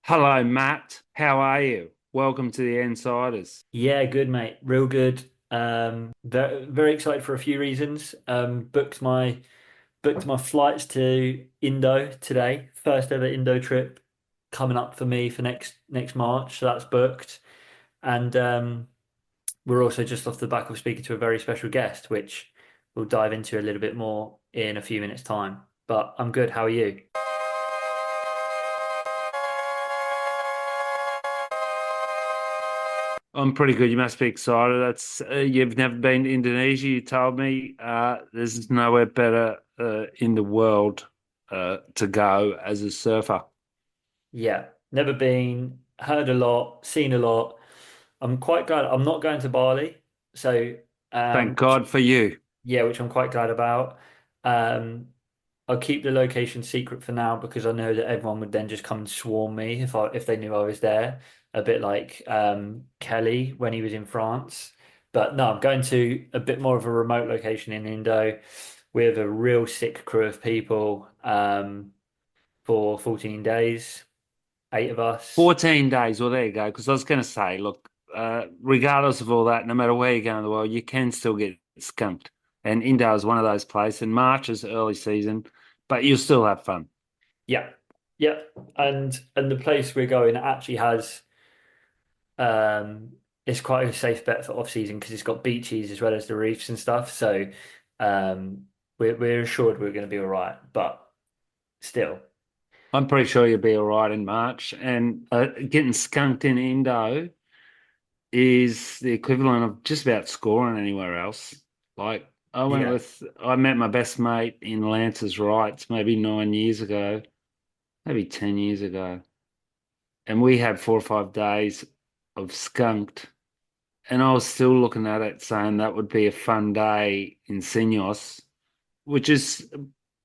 Hello, Matt. How are you? Welcome to the Insiders. Yeah, good mate, real good. Very excited for a few reasons. Booked my flights to Indo today. First ever Indo trip coming up for me for next March, so that's booked. And we're also just off the back of speaking to a very special guest, which we'll dive into a little bit more in a few minutes' time. But I'm good. How are you? I'm pretty good. You must be excited. That's you've never been to Indonesia. You told me there's nowhere better in the world to go as a surfer. Yeah, never been, heard a lot, seen a lot. I'm quite glad I'm not going to Bali. So, Thank which, God for you. yeah, which I'm quite glad about. Um, I'll keep the location secret for now because I know that everyone would then just come and swarm me if they knew I was there. A bit like Kelly when he was in France. But no, I'm going to a bit more of a remote location in Indo with a real sick crew of people for 14 days, eight of us. 14 days. Well, there you go. Because I was going to say, look, regardless of all that, no matter where you go in the world, you can still get skunked. And Indo is one of those places. And March is early season, but you'll still have fun. Yeah. Yeah. And the place we're going actually has it's quite a safe bet for off season because it's got beaches as well as the reefs and stuff. So we're assured we're going to be all right, but still. I'm pretty sure you'll be all right in March. And getting skunked in Indo is the equivalent of just about scoring anywhere else. Like Yeah. I met my best mate in Lance's Rights maybe 9 years ago, maybe 10 years ago. And we had 4 or 5 days of skunked. And I was still looking at it saying that would be a fun day in Sinos, which is,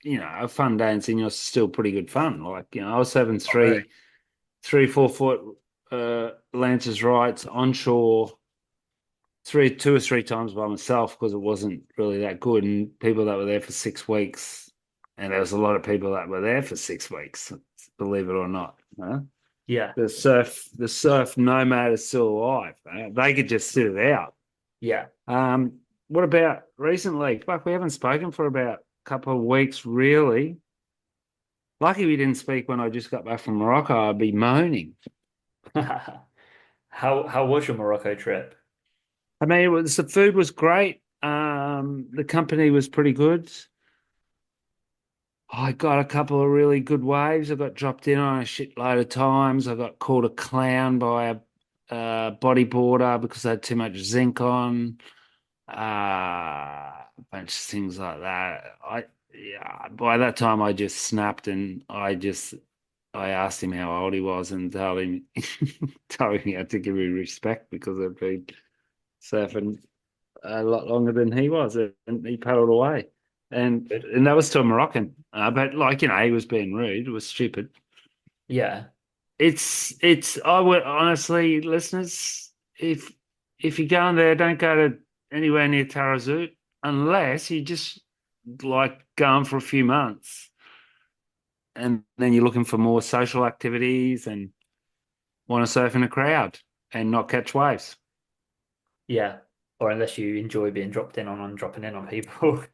a fun day in Sinos is still pretty good fun. Like, I was having Oh, very. 4 foot Lance's Rights onshore 2 or 3 times by myself because it wasn't really that good. And people that were there for 6 weeks, and there was a lot of people that were there for 6 weeks, believe it or not. Huh? Yeah. The surf nomad is still alive. They could just sit it out. Yeah. What about recently? Fuck, we haven't spoken for about a couple of weeks, really. Lucky we didn't speak when I just got back from Morocco. I'd be moaning. How was your Morocco trip? I mean, the food was great. The company was pretty good. I got a couple of really good waves. I got dropped in on a shitload of times. I got called a clown by a bodyboarder because I had too much zinc on. A bunch of things like that. Yeah, by that time I just snapped and I asked him how old he was and told him told him he had to give me respect because I'd been surfing a lot longer than he was, and he paddled away, and Good. and that was to a Moroccan. But like he was being rude. It was stupid. Yeah. It's. I would honestly, listeners, if you're going there, don't go to anywhere near Tarazout unless you just like going for a few months, and then you're looking for more social activities and want to surf in a crowd and not catch waves. Yeah. Or unless you enjoy being dropped in on and dropping in on people.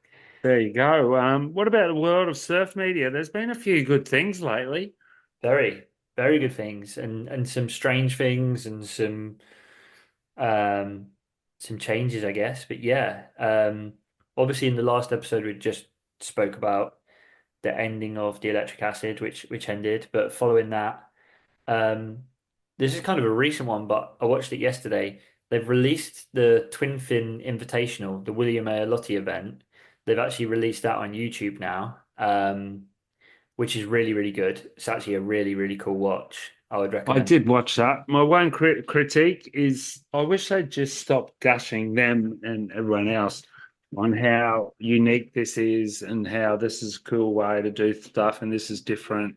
There you go. What about the world of surf media? There's been a few good things lately. Very, very good things and some strange things and um some changes, I guess. But yeah, obviously in the last episode we just spoke about the ending of the electric acid, which ended. But following that, um, this is kind of a recent one, but I watched it yesterday. They've released the Twin Fin Invitational, the William A. Lotti event. They've actually released that on YouTube now, which is really, really good. It's actually a really, really cool watch. I would I recommend. did watch that. My one critique is I wish they'd just stop gushing them and everyone else on how unique this is and how this is a cool way to do stuff and this is different.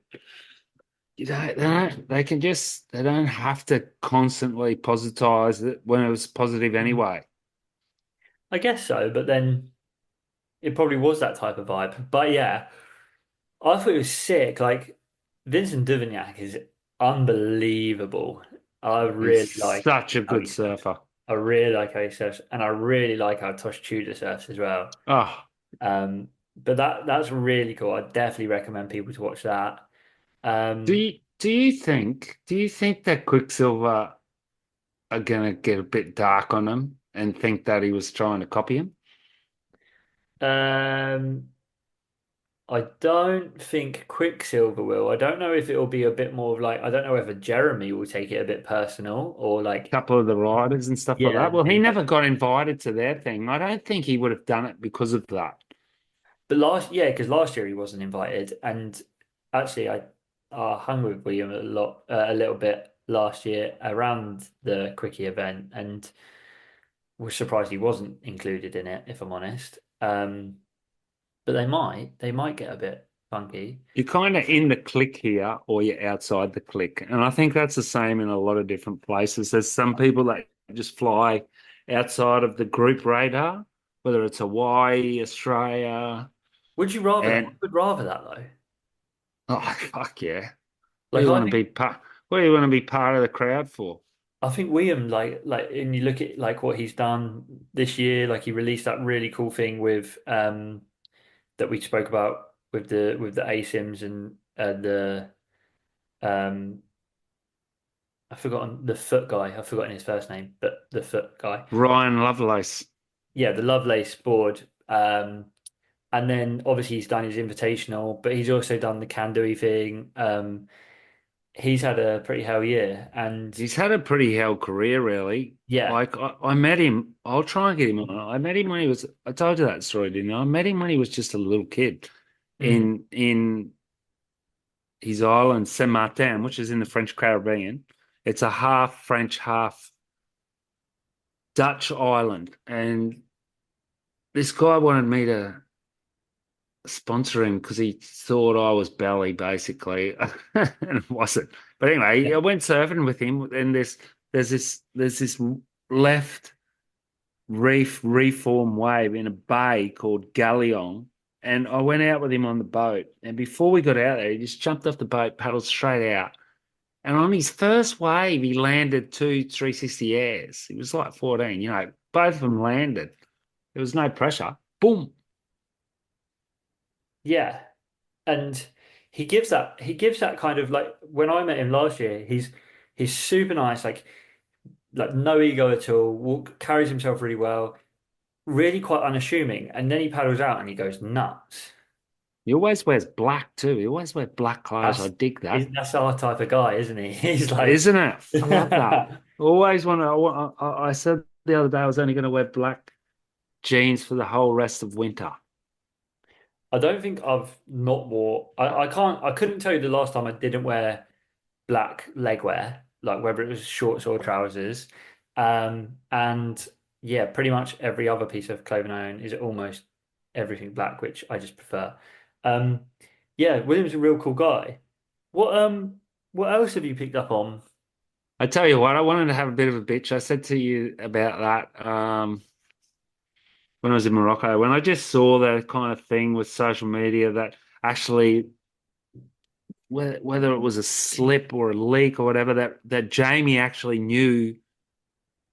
They don't have to constantly positize it when it was positive anyway. I guess so, but then it probably was that type of vibe. But yeah, I thought it was sick. Like Vincent Duvignac is unbelievable. I He's really like such a how good he surfs. surfer. I really like how he surfs, and I really like how Tosh Tudor surfs as well. Oh, But that's really cool. I definitely recommend people to watch that. Um, do you think that Quicksilver are gonna get a bit dark on him and think that he was trying to copy him? um, I don't think Quicksilver will. I don't know if it'll be a bit more of like, I don't know whether Jeremy will take it a bit personal or like, Couple of the riders and stuff like yeah, that. Well, he maybe like, never got invited to their thing. I don't think he would have done it because of that. but yeah, because last year he wasn't invited. And actually, I hung with William a little bit last year around the Quickie event and was surprised he wasn't included in it, if I'm honest. But they might get a bit funky. You're kind of in the click here or you're outside the click. And I think that's the same in a lot of different places. There's some people that just fly outside of the group radar, whether it's Hawaii, Australia, Would you rather that? I and would rather that though. oh fuck yeah. What do Like you I want to think be part what do you want to be part of the crowd for? I think William and you look at like what he's done this year, like he released that really cool thing with that we spoke about with the ASIMs and the um I've forgotten the foot guy. I've forgotten his first name, but the foot guy. Ryan Lovelace. Yeah, the Lovelace board. And then obviously he's done his invitational, but he's also done the Kandui thing. He's had a pretty hell year, and He's had a pretty hell career, really. yeah, Like I met him. I'll try and get him on. I met him when he was. I told you that story, didn't I? I met him when he was just a little kid mm, in his island, Saint Martin, which is in the French Caribbean. It's a half French, half Dutch island, and this guy wanted me to sponsor him because he thought I was belly, basically, and it wasn't. But anyway, yeah, I went surfing with him, and there's this left reef reform wave in a bay called Galleon. And I went out with him on the boat. And before we got out there, he just jumped off the boat, paddled straight out. And on his first wave, he landed two 360 airs. He was like 14, both of them landed. There was no pressure. Boom. yeah. And he gives that kind of like when I met him last year, he's super nice, like no ego at all, carries himself really well, really quite unassuming, and then he paddles out and he goes nuts. He always wears black too. He always wears black clothes. I That's dig that. that's our type of guy, isn't he? He's like Isn't it? I love that. I Always want to. I said the other day I was only going to wear black jeans for the whole rest of winter. don't think I've not wore I couldn't tell you the last time I didn't wear black leg wear, like whether it was shorts or trousers. And yeah, pretty much every other piece of clothing I own is almost everything black, which I just prefer. Um, yeah, William's a real cool guy. What else have you picked up on? I tell you what, I wanted to have a bit of a bitch. I said to you about that when I was in Morocco, when I just saw that kind of thing with social media that actually, whether it was a slip or a leak or whatever, that Jamie actually knew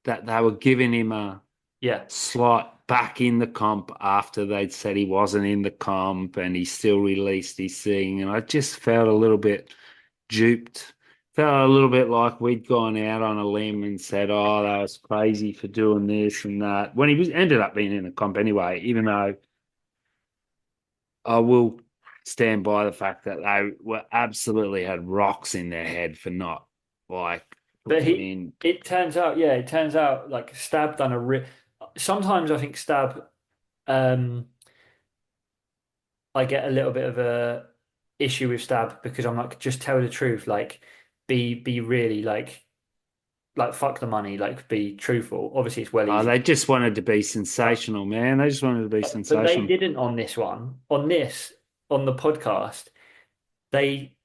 that they were giving him a Yeah, slot back in the comp after they'd said he wasn't in the comp and he still released his thing. And I just felt a little bit duped. Felt a little bit like we'd gone out on a limb and said, "Oh, that was crazy for doing this and that." When he was ended up being in the comp anyway, even though I will stand by the fact that they were absolutely had rocks in their head for not like but putting him in. it turns out like Stab done a re sometimes I think Stab um I get a little bit of a issue with Stab because I'm like, just tell the truth, like be really like fuck the money, like be truthful. Obviously, it's well Oh, easy, they just wanted to be sensational, man. They just wanted to be but they sensational. didn't on this one. On the podcast, they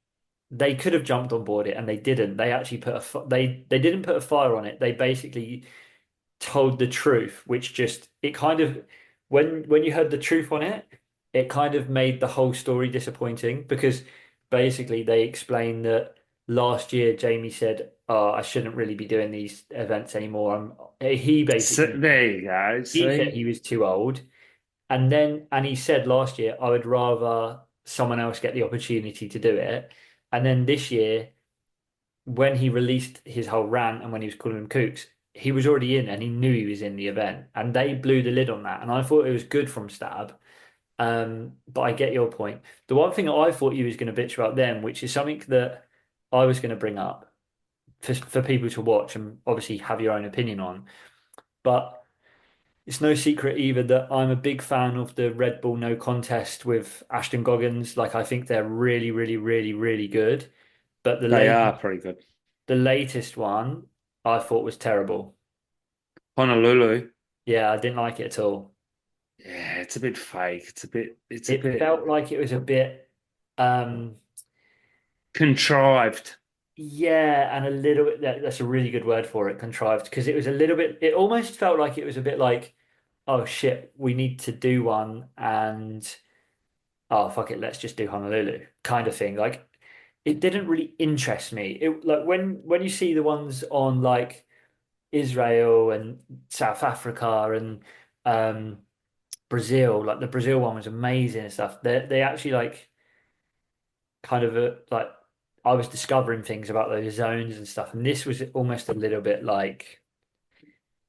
they could have jumped on board it and they didn't. They actually they didn't put a fire on it. They basically told the truth, which just it kind of when you heard the truth on it, it kind of made the whole story disappointing because basically they explained that last year Jamie said, "Oh, I shouldn't really be doing these events anymore." He So, basically there you go. he said See, he was too old, and he said last year, "I would rather someone else get the opportunity to do it." And then this year, when he released his whole rant and when he was calling them kooks, he was already in and he knew he was in the event, and they blew the lid on that. And I thought it was good from Stab. But I get your point. The one thing I thought you was going to bitch about them, which is something that I was going to bring up for people to watch and obviously have your own opinion on. But it's no secret either that I'm a big fan of the Red Bull No Contest with Ashton Goggins. Like I think they're really, really, really, really good. But they are pretty good. the latest one I thought was terrible. Honolulu. Yeah, I didn't like it at all. Yeah, it's a bit fake. It's a It bit felt like it was a bit contrived. yeah, and a little bit that's a really good word for it, contrived, because it was a little bit it almost felt like it was a bit like, oh shit, we need to do one and oh fuck it, let's just do Honolulu kind of thing. Like it didn't really interest me. It like when you see the ones on like Israel and South Africa and um Brazil, like the Brazil one was amazing and stuff. They actually like kind of like I was discovering things about those zones and stuff, and this was almost a little bit like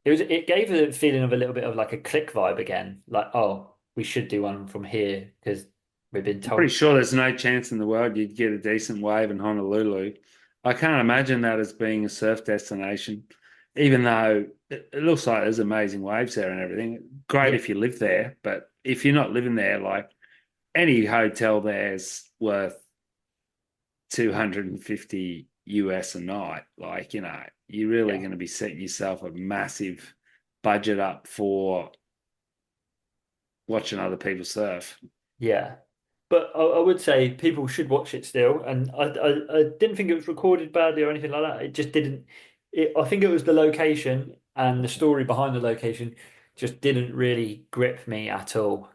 it gave a feeling of a little bit of like a click vibe again, like oh we should do one from here because we've been I'm pretty told. sure there's no chance in the world you'd get a decent wave in Honolulu. I can't imagine that as being a surf destination, even though it looks like there's amazing waves there and everything. Great Yeah, if you live there, but if you're not living there, like any hotel there's worth 250 US a night. Like, you're really yeah, going to be setting yourself a massive budget up for watching other people surf. yeah. But I would say people should watch it still, and I didn't think it was recorded badly or anything like that. It just didn't. I think it was the location and the story behind the location just didn't really grip me at all.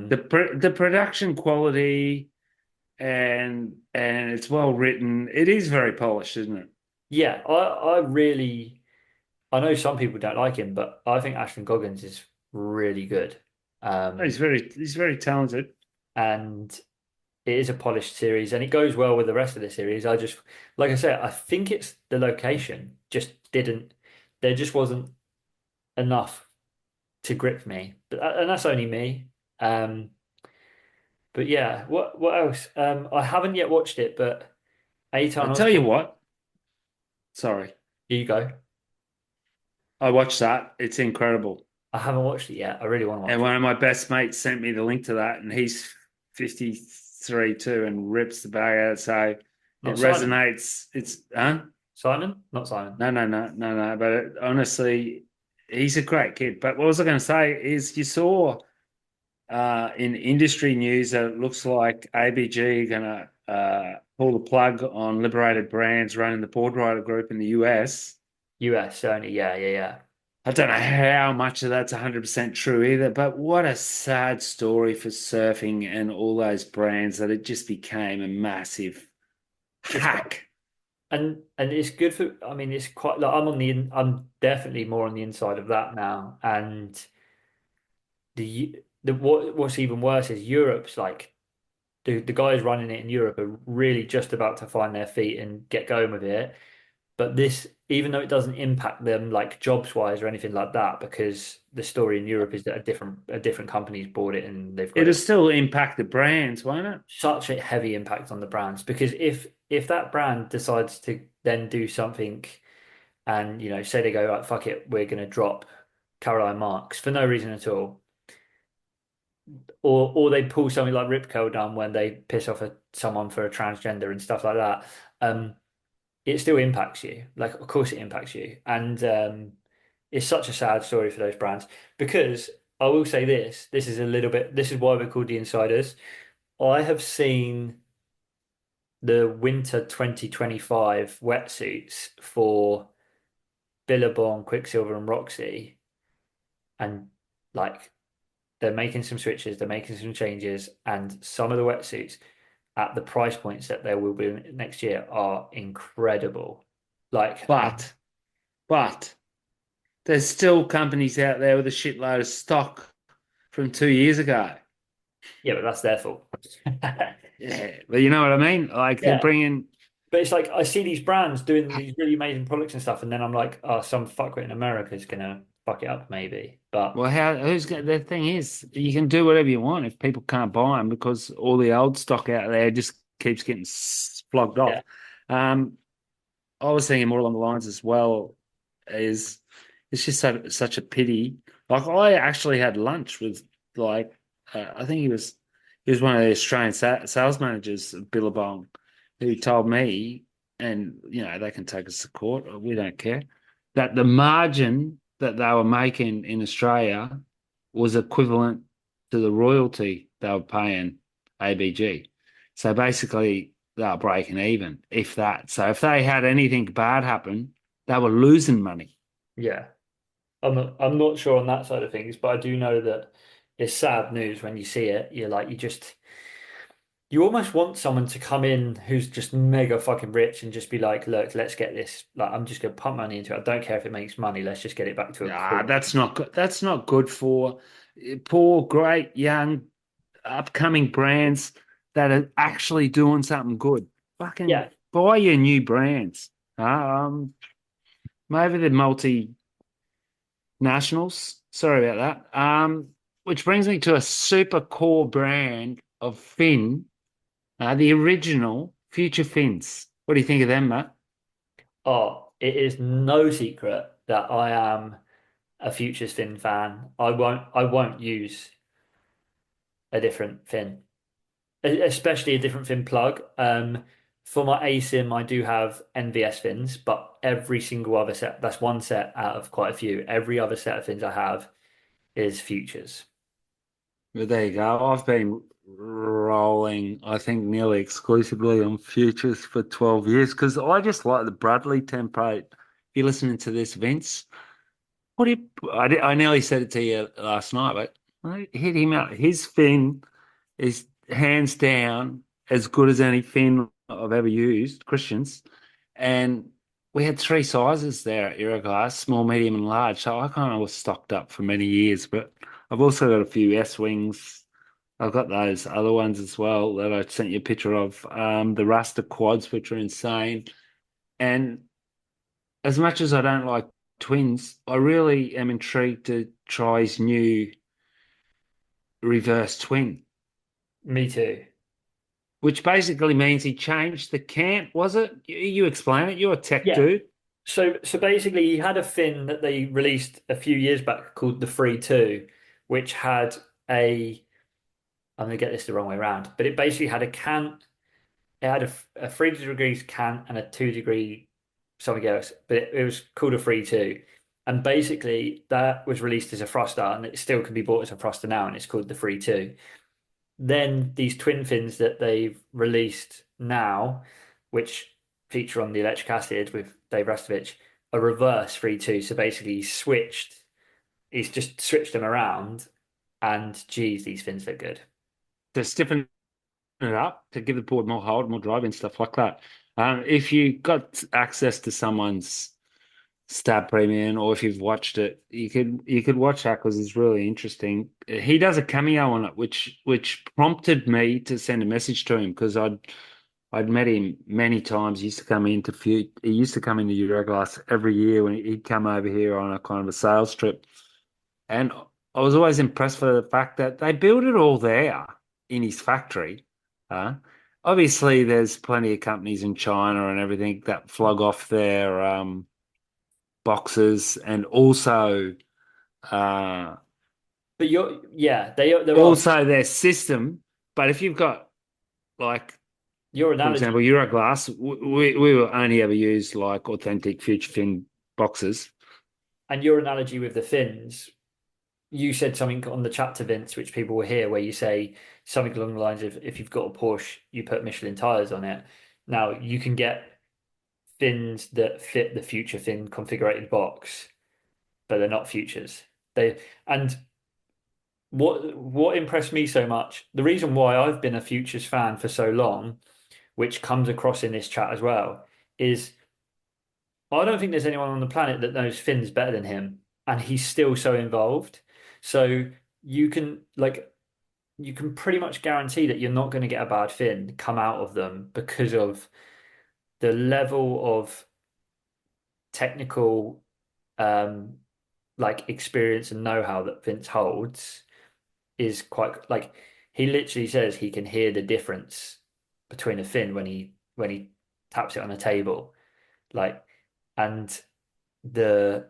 The production quality and it's well written. It is very polished, isn't it? Yeah, I really I know some people don't like him, but I think Ashton Goggins is really good. He's Um, very talented. and it is a polished series, and it goes well with the rest of the series. I just, like I said, I think it's the location just didn't. There just wasn't enough to grip me, but and that's only me. Um, but yeah, what else? I haven't yet watched it, but I Eitan tell you Osborne, what, sorry, here you go. I watched that. It's incredible. I haven't watched it yet. I really want to And watch one it. of my best mates sent me the link to that, and he's 53 too and rips the bag out. So it Not Simon. resonates. It's, huh? Simon? Not Simon. No, no, no, no, no. But honestly, he's a great kid. But what was I going to say is you saw in industry news that it looks like ABG are going to pull the plug on Liberated Brands running the board rider group in the US. US only. Yeah, yeah, yeah. I don't know how much of that's 100% true either, but what a sad story for surfing and all those brands that it just became a massive It's got hack. and it's good for. I mean, it's quite like I'm definitely more on the inside of that now. And what's even worse is Europe's like the guys running it in Europe are really just about to find their feet and get going with it. But this, even though it doesn't impact them like jobs wise or anything like that, because the story in Europe is that a different company's bought it and they've got It'll it still impact the brands, won't it? such a heavy impact on the brands. Because if that brand decides to then do something and say they go like fuck it, we're going to drop Caroline Marks for no reason at all, or they pull something like Rip Curl down when they piss off someone for a transgender and stuff like that. um it still impacts you. Like, of course it impacts you. And it's such a sad story for those brands because I will say this is a little bit, this is why we're called the insiders. I have seen the winter 2025 wetsuits for Billabong, Quicksilver, and Roxy, and like they're making some switches, they're making some changes, and some of the wetsuits at the price points that there will be next year are incredible. Like, But but there's still companies out there with a shitload of stock from 2 years ago. yeah, but that's their fault. Yeah, but you know what I mean? Like they're Yeah. bringing. But it's like I see these brands doing these really amazing products and stuff, and then I'm like, oh, some fuckwit in America is gonna fuck it up, maybe. But Well, how who's going? The thing is, you can do whatever you want if people can't buy them because all the old stock out there just keeps getting flogged yeah, off. Um, I was thinking more along the lines as well. Is it's just such a pity. Like I actually had lunch with like I think he was one of the Australian sales managers of Billabong, who told me, and they can take us to court. We don't care that the margin that they were making in Australia was equivalent to the royalty they were paying ABG. So basically, they were breaking even, if that. So if they had anything bad happen, they were losing money. yeah. I'm not sure on that side of things, but I do know that it's sad news when you see it. You're like, you almost want someone to come in who's just mega fucking rich and just be like, look, let's get this. Like, I'm just gonna pump money into it. I don't care if it makes money. Let's just get it back to a Ah, core. that's not good. That's not good for poor, great, young, upcoming brands that are actually doing something good. Fucking Yeah, buy your new brands. Maybe the multinationals. Sorry about that. Which brings me to a super core brand of Finn, the original Future Fins. What do you think of them, Matt? oh, it is no secret that I am a Futures Fin fan. I won't use a different fin, especially a different fin plug. For my ASIM, I do have NVS fins, but every single other set, that's one set out of quite a few. Every other set of fins I have is Futures. But there you go. I've been rolling, I think, nearly exclusively on futures for 12 years because I just like the Bradley template. If you're listening to this, Vince, what do I nearly said it to you last night, but I hit him out. His fin is hands down as good as any fin I've ever used, Christians. And we had three sizes there at Euroglass, small, medium, and large. So I kind of was stocked up for many years, but I've also got a few S wings. I've got those other ones as well that I sent you a picture of. The Rasta quads, which are insane. And as much as I don't like twins, I really am intrigued to try his new reverse twin, Me too. which basically means he changed the cant, was it? You explain it. You're a tech Yeah. dude. So basically, he had a fin that they released a few years back called the Free 2, which had a, I'm going to get this the wrong way around, but it basically had a cant. It had a 3 degrees cant and a 2 degree something else, but it was called a Free 2. And basically, that was released as a Froster, and it still can be bought as a Froster now, and it's called the Free 2. Then these twin fins that they've released now, which feature on the electric acid with Dave Rastovich, are reverse 3-2. So basically, he's just switched them around, and geez, these fins look good. To stiffen it up, to give the board more hold, more drive, and stuff like that. If you got access to someone's Stab Premium, or if you've watched it, you could watch that because it's really interesting. He does a cameo on it, which prompted me to send a message to him because I'd met him many times. He used to come into Euroglass every year when he'd come over here on a kind of a sales trip, and I was always impressed for the fact that they built it all there in his factory. Uh, Obviously, there's plenty of companies in China and everything that flog off their boxes and uh, But yeah, there are also their system. But if you've got like, your for example, analogy Euroglass, we will only ever use like authentic Future Fin boxes. and your analogy with the fins. You said something on the chapter, Vince, which people will hear, where you say something along the lines of, "If you've got a Porsche, you put Michelin tires on it." Now you can get fins that fit the future fin configurated box, but they're not futures. They and what impressed me so much, the reason why I've been a Futures fan for so long, which comes across in this chat as well, is I don't think there's anyone on the planet that knows Finn's better than him, and he's still so involved. So you can like you can pretty much guarantee that you're not going to get a bad Finn come out of them because of the level of technical um like experience and know-how that Vince holds is quite like he literally says he can hear the difference between a Finn when he taps it on a table. Like and the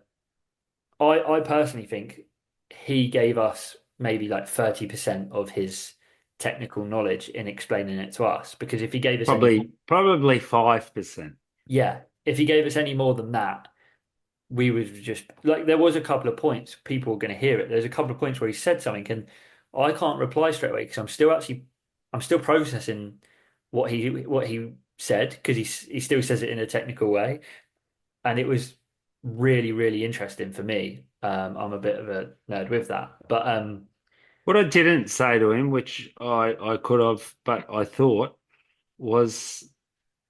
I personally think he gave us maybe like 30% of his technical knowledge in explaining it to us. Because if he gave us any, Probably 5%. yeah, if he gave us any more than that, we would just like there was a couple of points people were going to hear it. There's a couple of points where he said something and I can't reply straight away because I'm still processing what he said because he still says it in a technical way. And it was really interesting for me. I'm a bit of a nerd with that, but What I didn't say to him, which I could have, but I thought was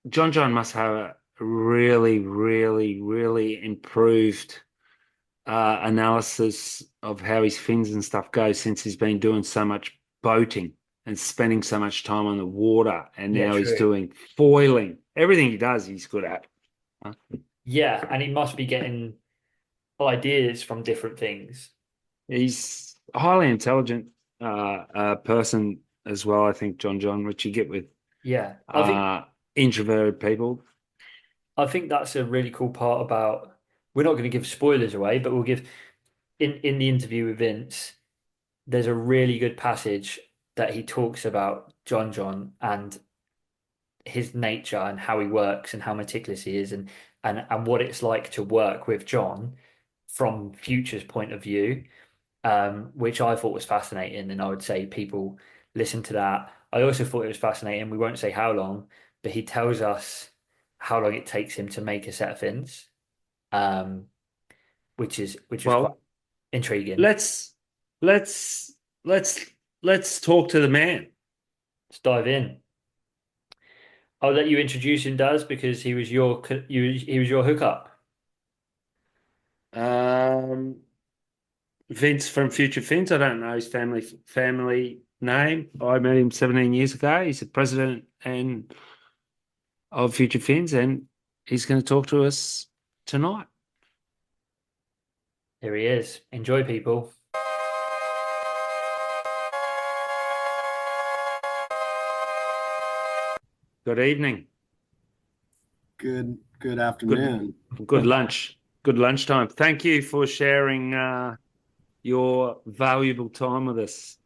John must have a really improved analysis of how his fins and stuff go since he's been doing so much boating and spending so much time on the water, and yeah, now he's true. doing foiling. Everything he does, he's good at. Huh? Yeah, and he must be getting ideas from different things. He's a highly intelligent person as well. I think John, which you get with Yeah, uh, introverted people. I think that's a really cool part about. We're not going to give spoilers away, but we'll give in the interview with Vince. There's a really good passage that he talks about John and his nature and how he works and how meticulous he is and what it's like to work with John from Future's point of view, which I thought was fascinating. And I would say people listen to that. I also thought it was fascinating. We won't say how long, but he tells us how long it takes him to make a set of fins, um, which was quite Well, intriguing. let's let's let's let's talk to the man. Let's dive in. I'll let you introduce him, Daz, because he was your hookup. Um, Vince from Future Fins. I don't know his family name. I met him 17 years ago. He's the president and of Future Fins, and he's going to talk to us tonight. Here he is. Enjoy, people. Good evening. Good Good afternoon. good lunch. Good lunchtime. Thank you for sharing your valuable time with us.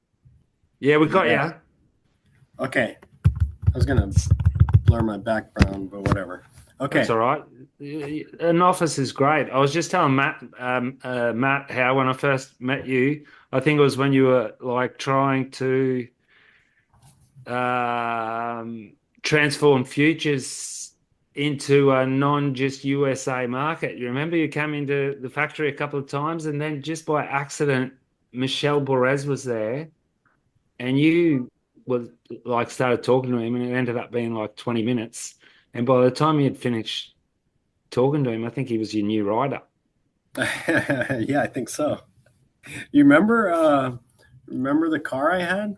Yeah, we got Yeah. you. Okay. I was gonna blur my background, but whatever. That's Okay. all right. An office is great. I was just telling Matt how when I first met you, I think it was when you were like trying to transform futures into a non just USA market. You remember you came into the factory a couple of times, and then just by accident, Michelle Borez was there, and you was like started talking to him, and it ended up being like 20 minutes. And by the time you had finished talking to him, I think he was your new rider. Yeah, I think so. You remember the car I had?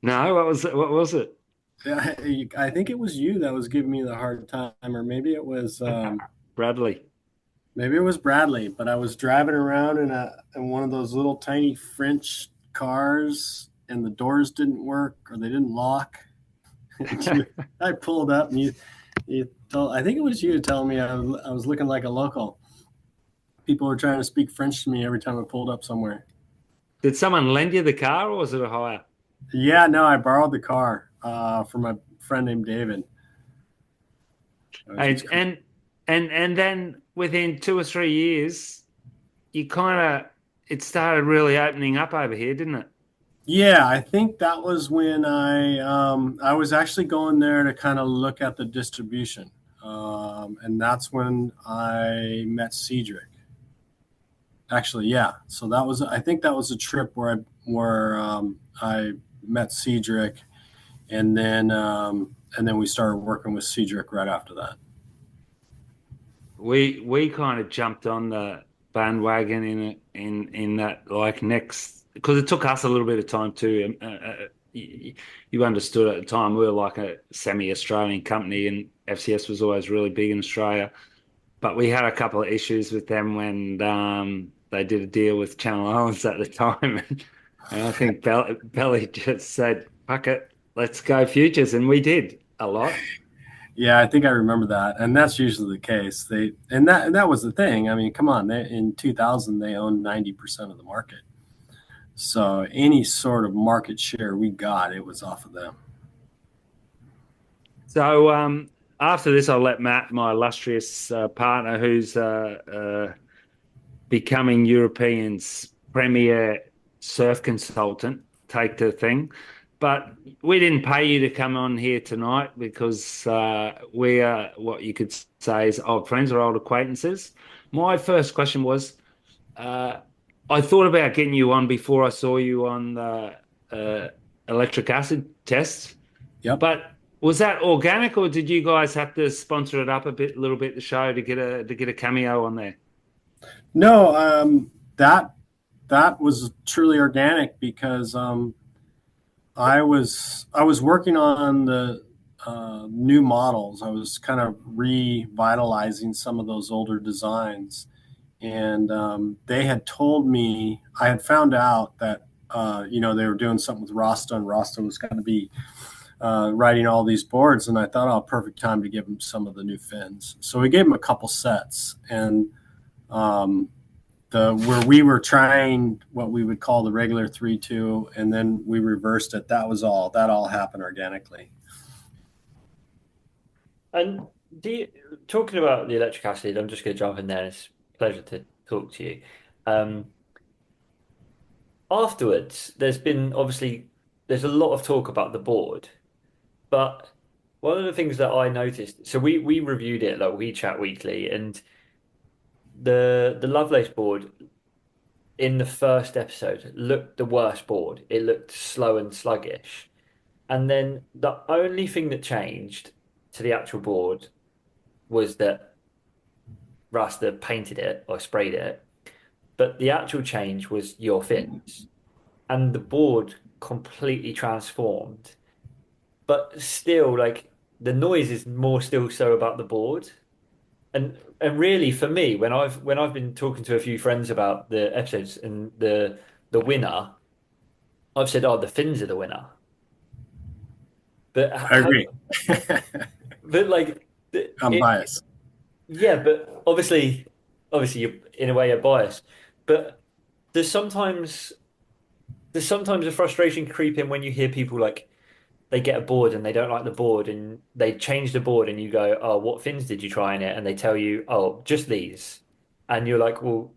No, what was it? What was it? Yeah, I think it was you that was giving me the hard time, or Bradley. maybe it was Bradley. But I was driving around in one of those little tiny French cars, and the doors didn't work or they didn't lock. I pulled up, and you told. I think it was you telling me I was looking like a local. People were trying to speak French to me every time I pulled up somewhere. Did someone lend you the car or was it a hire? Yeah, no, I borrowed the car from a friend named David. He's And cool. and and then within 2 or 3 years, you kind of it started really opening up over here, didn't it? Yeah, I think that was when I was actually going there to kind of look at the distribution, and that's when I met Cedric. Actually, yeah. So I think that was a trip where where I met Cedric, and then we started working with Cedric right after that. We kind of jumped on the bandwagon in that like next because it took us a little bit of time too. You understood at the time we were like a semi-Australian company, and FCS was always really big in Australia. But we had a couple of issues with them when they did a deal with Channel Islands at the time, and I think Belly just said, "Fuck it, let's go futures," and we did a lot. Yeah, I think I remember that, and that's usually the case. That was the thing. I mean, come on, in 2000 they owned 90% of the market. So any sort of market share we got, it was off of them. So after this, I'll let Matt, my illustrious partner, who's becoming European's premier surf consultant, take the thing. But we didn't pay you to come on here tonight because we are what you could say is old friends or old acquaintances. My first question was, uh, I thought about getting you on before I saw you on the electric acid tests, Yep. but was that organic or did you guys have to sponsor it up a little bit, the show to get a cameo on there? No, that was truly organic because I was working on the new models. I was kind of revitalizing some of those older designs, and they had told me I had found out that they were doing something with Rasta, and Rasta was going to be writing all these boards, and I thought, oh, perfect time to give them some of the new fins. So we gave them a couple sets, and um, the where we were trying what we would call the regular 3.2, and then we reversed it. That all happened organically. And do you, talking about the electric acid, I'm just going to jump in there. It's a pleasure to talk to you. Um, Afterwards, there's a lot of talk about the board, but one of the things that I noticed, so we reviewed it like we chat weekly, and the Lovelace board in the first episode looked the worst board. It looked slow and sluggish. And then the only thing that changed to the actual board was that Rasta painted it or sprayed it, but the actual change was your fins. And the board completely transformed. But still, like the noise is more still so about the board. And really for me, when I've been talking to a few friends about the episodes and the winner, I've said, oh, the fins are the winner. But I how agree. but like I'm biased. yeah, but obviously you're in a way a bias. But there's sometimes there's sometimes a frustration creep in when you hear people like they get a board and they don't like the board and they change the board and you go, oh, what fins did you try in it? And they tell you, oh, just these. And you're like, well,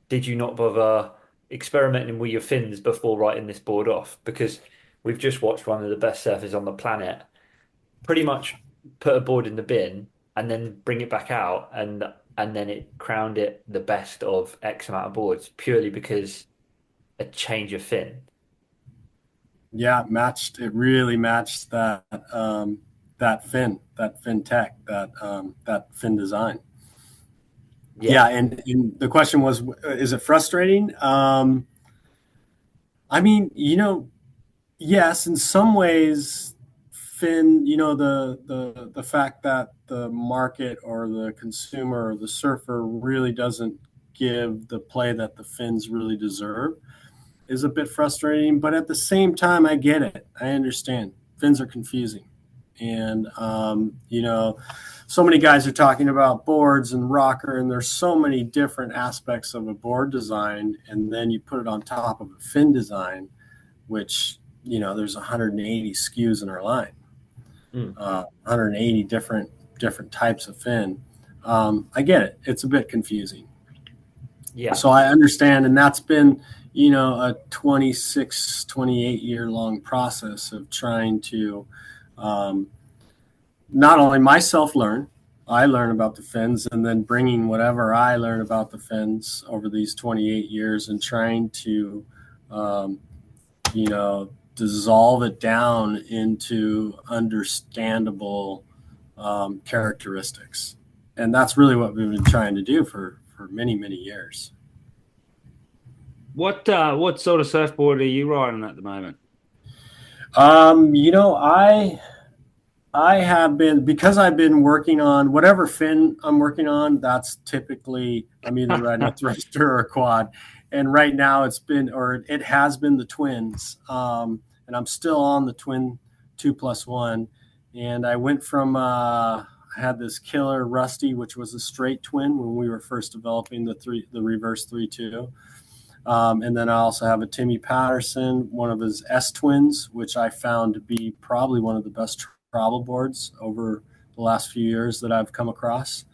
did you not bother experimenting with your fins before writing this board off? Because we've just watched one of the best surfers on the planet pretty much put a board in the bin and then bring it back out and then it crowned it the best of X amount of boards purely because a change of fin. Yeah, it really matched that fin tech, that fin design. Yeah. Yeah, and the question was, is it frustrating? I mean, yes, in some ways, fin, the fact that the market or the consumer or the surfer really doesn't give the play that the fins really deserve is a bit frustrating. But at the same time, I get it. I understand. Fins are confusing. And, so many guys are talking about boards and rocker, and there's so many different aspects of a board design. And then you put it on top of a fin design, which, there's 180 SKUs in our line, Mm. 180 different types of fin. I get it. It's a bit confusing. Yeah. So I understand, and that's been, a 26, 28-year long process of trying to not only myself I learn about the fins, and then bringing whatever I learn about the fins over these 28 years and trying to dissolve it down into understandable characteristics. And that's really what we've been trying to do for many, many years. What sort of surfboard are you riding at the moment? I have been, because I've been working on whatever fin I'm working on, that's typically I'm either riding a thruster or a quad. And right now it has been the twins. And I'm still on the twin 2+1. And I went from, I had this killer Rusty, which was a straight twin when we were first developing the reverse 3.2. And then I also have a Timmy Patterson, one of his S twins, which I found to be probably one of the best travel boards over the last few years that I've come across.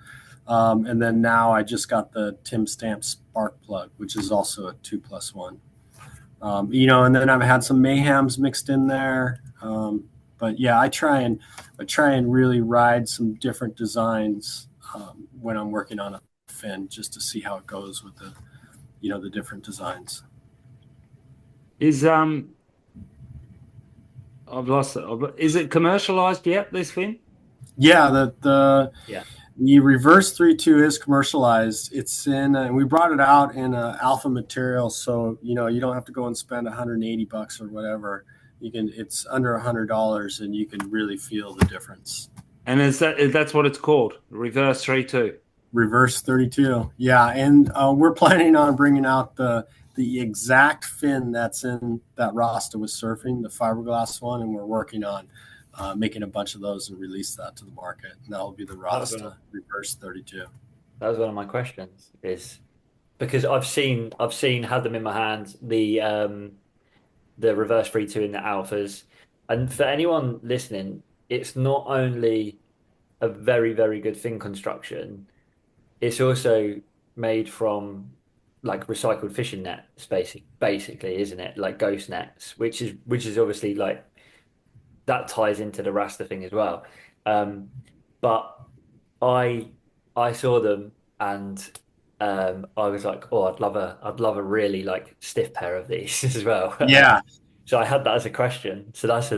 And then now I just got the Tim Stamp Spark Plug, which is also a 2+1. And then I've had some Mayhems mixed in there. But yeah, I try and really ride some different designs when I'm working on a fin, just to see how it goes with the different designs. Is I've lost it. Is it commercialized yet, this fin? Yeah, the Yeah. the reverse 3.2 is commercialized. It's in, and we brought it out in alpha material, so you don't have to go and spend $180 or whatever. It's under $100, and you can really feel the difference. And that's what it's called, reverse 3.2. Reverse 32, yeah, and we're planning on bringing out the exact fin that's in that Rasta was surfing, the fiberglass one, and we're working on making a bunch of those and release that to the market. And that will be the Rasta Reverse 32. That was one of my questions, is because I've seen had them in my hand, the reverse 3.2 in the alphas. And for anyone listening, it's not only a very, very good fin construction, it's also made from like recycled fishing nets, basically, isn't it? Like ghost nets, which is obviously like that ties into the Rasta thing as well. But I I saw them, and I was like, oh, I'd love a really like stiff pair of these as well. Yeah, So I had that as a question. So that's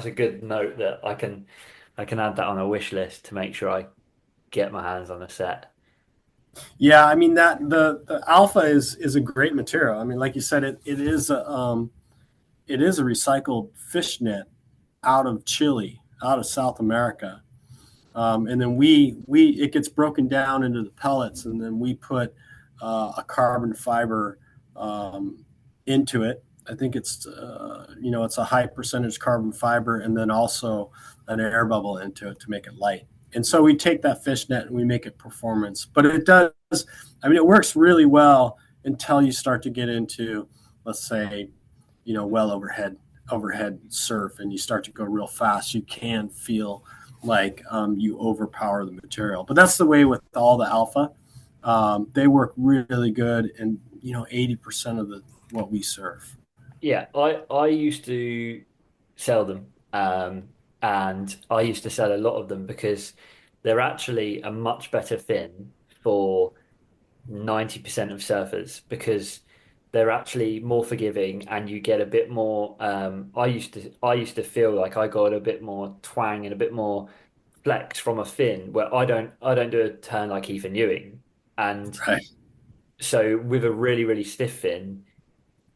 a good note that I can add that on a wish list to make sure I get my hands on a set. yeah. I mean that the alpha is a great material. I mean, like you said, it is a recycled fish net out of Chile, out of South America. And then it gets broken down into the pellets, and then we put a carbon fiber into it. I think it's a high percentage carbon fiber, and then also an air bubble into it to make it light. And so we take that fish net and we make it performance. But it does, I mean, it works really well until you start to get into, let's say, well overhead surf, and you start to go real fast. You can feel like you overpower the material. But that's the way with all the alpha. They work really good, and 80% of what we surf. Yeah, I used to sell them, and I used to sell a lot of them because they're actually a much better fin for 90% of surfers because they're actually more forgiving and you get a bit more I used to feel like I got a bit more twang and a bit more flex from a fin where I don't do a turn like Ethan Ewing. And Right. so with a really, really stiff fin,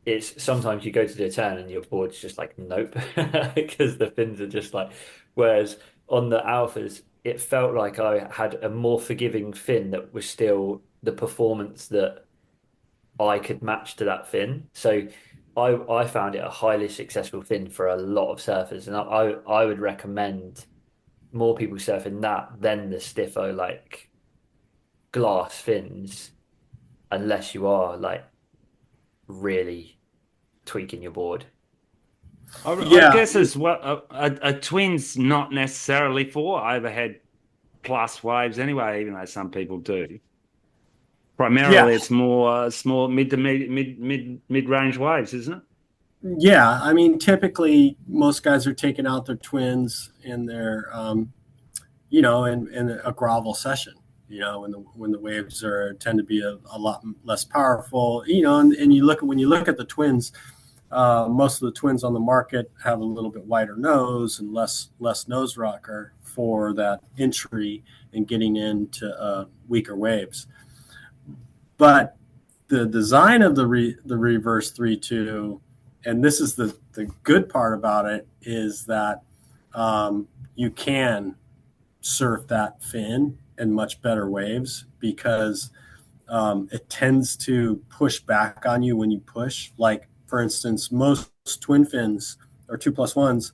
it's sometimes you go to do a turn and your board's just like nope because the fins are just like, whereas on the alphas it felt like I had a more forgiving fin that was still the performance that I could match to that fin. So I found it a highly successful fin for a lot of surfers, and I would recommend more people surfing that than the stiffer like glass fins, unless you are like really tweaking your board. I Yeah, guess as well, a twin's not necessarily for overhead plus waves anyway, even though some people do. yeah, Primarily, it's more small, mid to mid range waves, isn't it? yeah. I mean, typically most guys are taking out their twins in their, in a gravel session. When the waves tend to be a lot less powerful. And you look at when you look at the twins. most of the twins on the market have a little bit wider nose and less nose rocker for that entry and getting into weaker waves. But the design of the reverse 3.2, and this is the good part about it, is that you can surf that fin in much better waves because it tends to push back on you when you push. Like, for instance, most twin fins or 2+1s,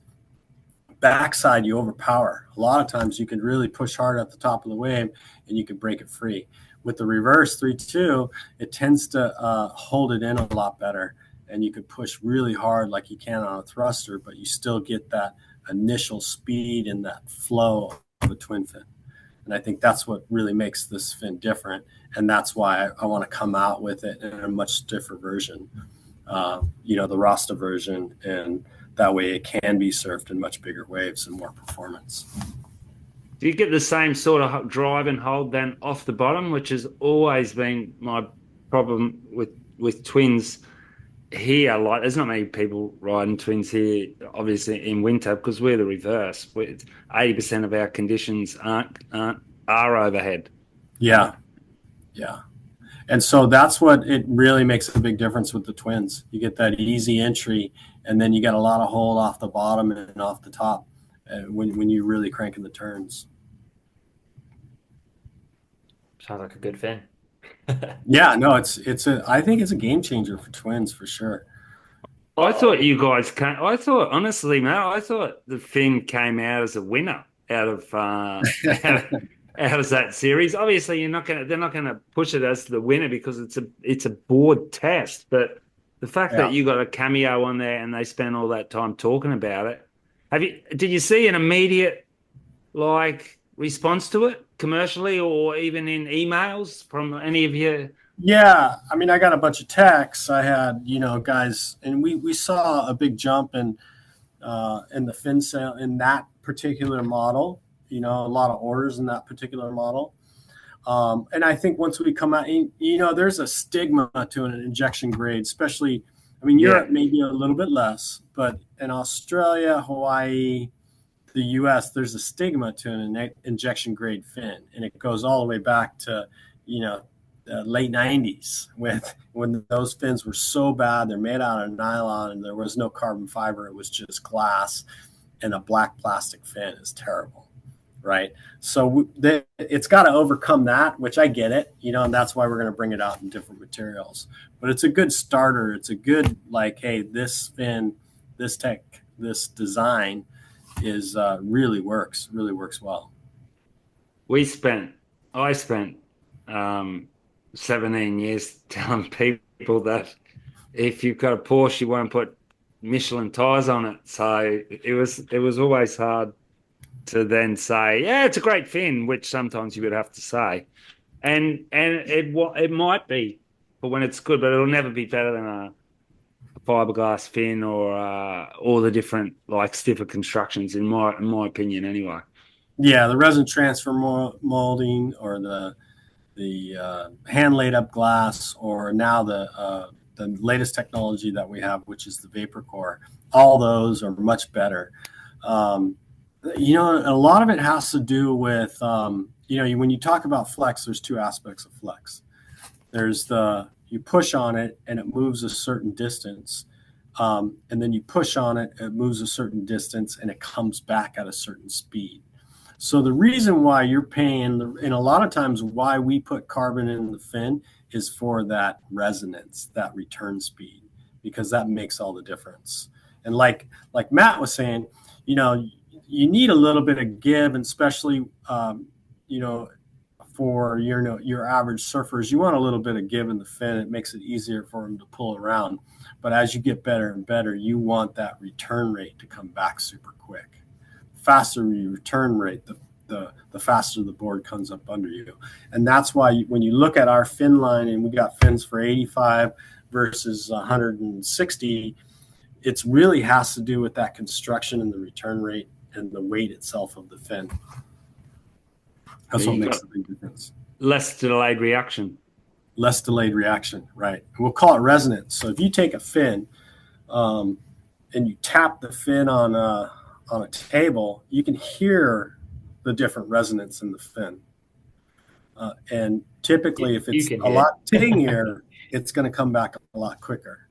backside you overpower. A lot of times you can really push hard at the top of the wave and you can break it free. With the reverse 3.2, it tends to hold it in a lot better, and you can push really hard like you can on a thruster, but you still get that initial speed and that flow of a twin fin. And I think that's what really makes this fin different, and that's why I want to come out with it in a much different version, the Rasta version, and that way it can be surfed in much bigger waves and more performance. Do you get the same sort of drive and hold then off the bottom, which has always been my problem with twins here? Like, there's not many people riding twins here, obviously in winter, because we're the reverse. 80% of our conditions are overhead. Yeah. And so that's what it really makes a big difference with the twins. You get that easy entry, and then you get a lot of hold off the bottom and off the top when you really cranking the turns. Sounds like a good fin. Yeah, no, I think it's a game changer for twins for sure. I thought you guys came. I thought, honestly, man, I thought the Finn came out as a winner out of that series. Obviously, they're not gonna push it as the winner because it's a board test. But the fact that you got a cameo on there and they spent all that time talking about it, did you see an immediate response to it commercially or even in emails from any of you? Yeah, I mean, I got a bunch of texts. I had, guys, and we saw a big jump in the fin sale in that particular model. A lot of orders in that particular model. And I think once we come out, there's a stigma to an injection grade, especially, Europe maybe a little bit less, but in Australia, Hawaii, the U.S., there's a stigma to an injection grade fin, and it goes all the way back to, late 90s when those fins were so bad. They're made out of nylon and there was no carbon fiber. It was just glass, and a black plastic fin is terrible, right? So it's got to overcome that, which I get it, and that's why we're going to bring it out in different materials. But it's a good starter. It's a good, hey, this fin, this tech, this design is really works well. I spent 17 years telling people that if you've got a Porsche, you won't put Michelin tires on it. So it was always hard to then say, yeah, it's a great fin, which sometimes you would have to say, and it might be, but when it's good, but it'll never be better than a fiberglass fin or all the different stiffer constructions in my opinion anyway. Yeah, the resin transfer molding or the hand laid up glass, or now the latest technology that we have, which is the vapor core. All those are much better. A lot of it has to do with when you talk about flex, there's two aspects of flex. There's you push on it and it moves a certain distance, and then you push on it, it moves a certain distance, and it comes back at a certain speed. So the reason why you're paying, and a lot of times why we put carbon in the fin, is for that resonance, that return speed, because that makes all the difference. And like Matt was saying, you need a little bit of give, and especially for your average surfers, you want a little bit of give in the fin. It makes it easier for them to pull around. But as you get better and better, you want that return rate to come back super quick. Faster your return rate, the faster the board comes up under you. And that's why when you look at our fin line, and we got fins for 85 versus 160, it really has to do with that construction and the return rate and the weight itself of the fin. That's what makes a big difference. Less delayed reaction. Less delayed reaction, right. And we'll call it resonance. So if you take a fin, um, and you tap the fin on a table, you can hear the different resonance in the fin. And typically, if You it's can a hear. lot tingier, it's going to come back a lot quicker.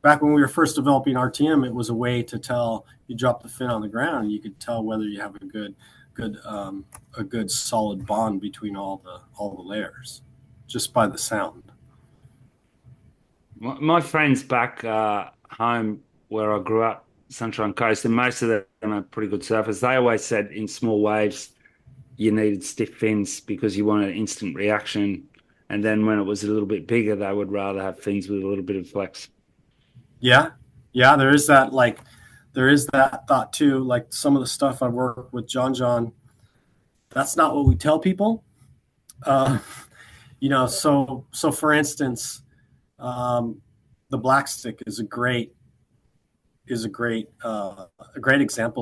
Back when we were first developing RTM, it was a way to tell. You drop the fin on the ground, and you could tell whether you have a good solid bond between all the layers, just by the sound. My friends back home where I grew up, Sunshine Coast, and most of them are pretty good surfers. They always said in small waves you needed stiff fins because you wanted instant reaction. And then when it was a little bit bigger, they would rather have fins with a little bit of flex. Yeah, yeah, there is that there is that thought too. Like some of the stuff I work with John, that's not what we tell people. Uh, so for instance, um, the black stick is a great example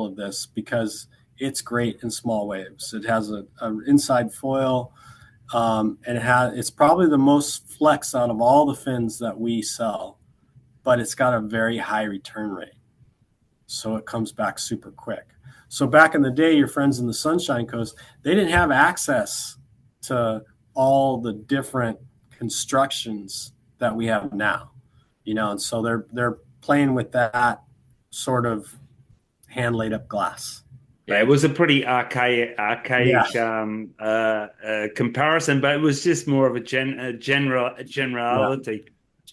of this because it's great in small waves. It has an inside foil, and it's probably the most flex out of all the fins that we sell, but it's got a very high return rate. So it comes back super quick. So back in the day, your friends in the Sunshine Coast, they didn't have access to all the different constructions that we have now, and so they're playing with that sort of hand laid up glass. Yeah, it Right? was a pretty Yeah. archaic comparison, but it was just more of a Yeah. generality.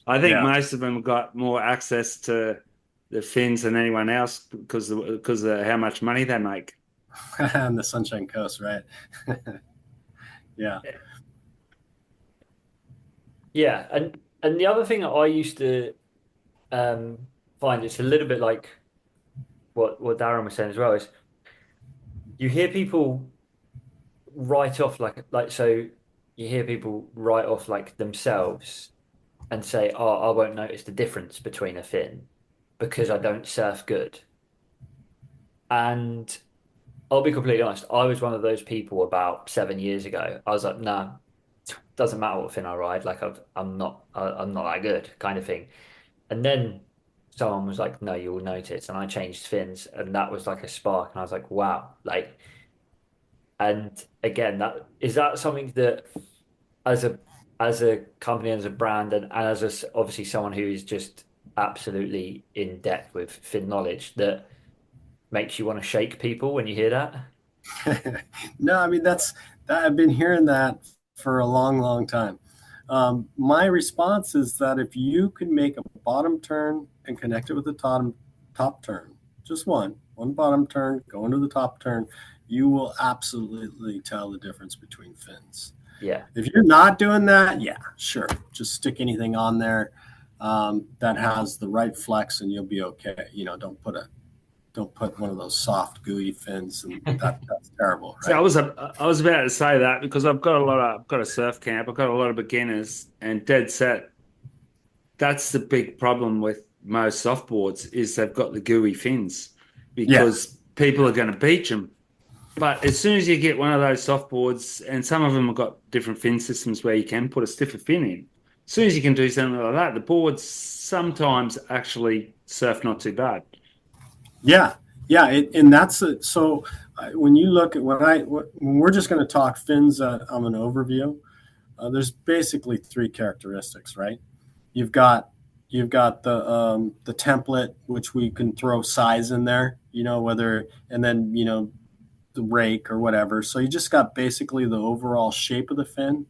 I think Yeah. most of them got more access to the fins than anyone else because of how much money they make. And the Sunshine Coast, right? Yeah. Yeah, and the other thing that I used to um, find, it's a little bit like what Darren was saying as well, is you hear people write off like so you hear people write off like themselves and say, "Oh, I won't notice the difference between a fin because I don't surf good." And I'll be completely honest, I was one of those people about 7 years ago. I was like, "Nah, doesn't matter what fin I ride. Like I'm not that good," kind of thing. And then someone was like, "No, you will notice," and I changed fins, and that was like a spark. And I was like, "Wow!" Like, and again, that something that as a company, as a brand, and obviously someone who is just absolutely in depth with fin knowledge that makes you want to shake people when you hear that. No, I mean that I've been hearing that for a long, long time. My response is that if you can make a bottom turn and connect it with the top turn, just one bottom turn, go into the top turn, you will absolutely tell the difference between fins. Yeah, If you're not doing that, yeah, sure, just stick anything on there that has the right flex, and you'll be okay. Don't put one of those soft gooey fins, and that's terrible, So right? I was about to say that because I've got a surf camp, I've got a lot of beginners, and dead set. That's the big problem with most softboards is they've got the gooey fins Yeah. because people are going to beach them. But as soon as you get one of those softboards, and some of them have got different fin systems where you can put a stiffer fin in, as soon as you can do something like that, the boards sometimes actually surf not too bad. Yeah, yeah, and that's it. So when you look at when we're just going to talk fins on an overview, there's basically three characteristics, right? You've got the template, which we can throw size in there, whether and then the rake or whatever. So you just got basically the overall shape of the fin.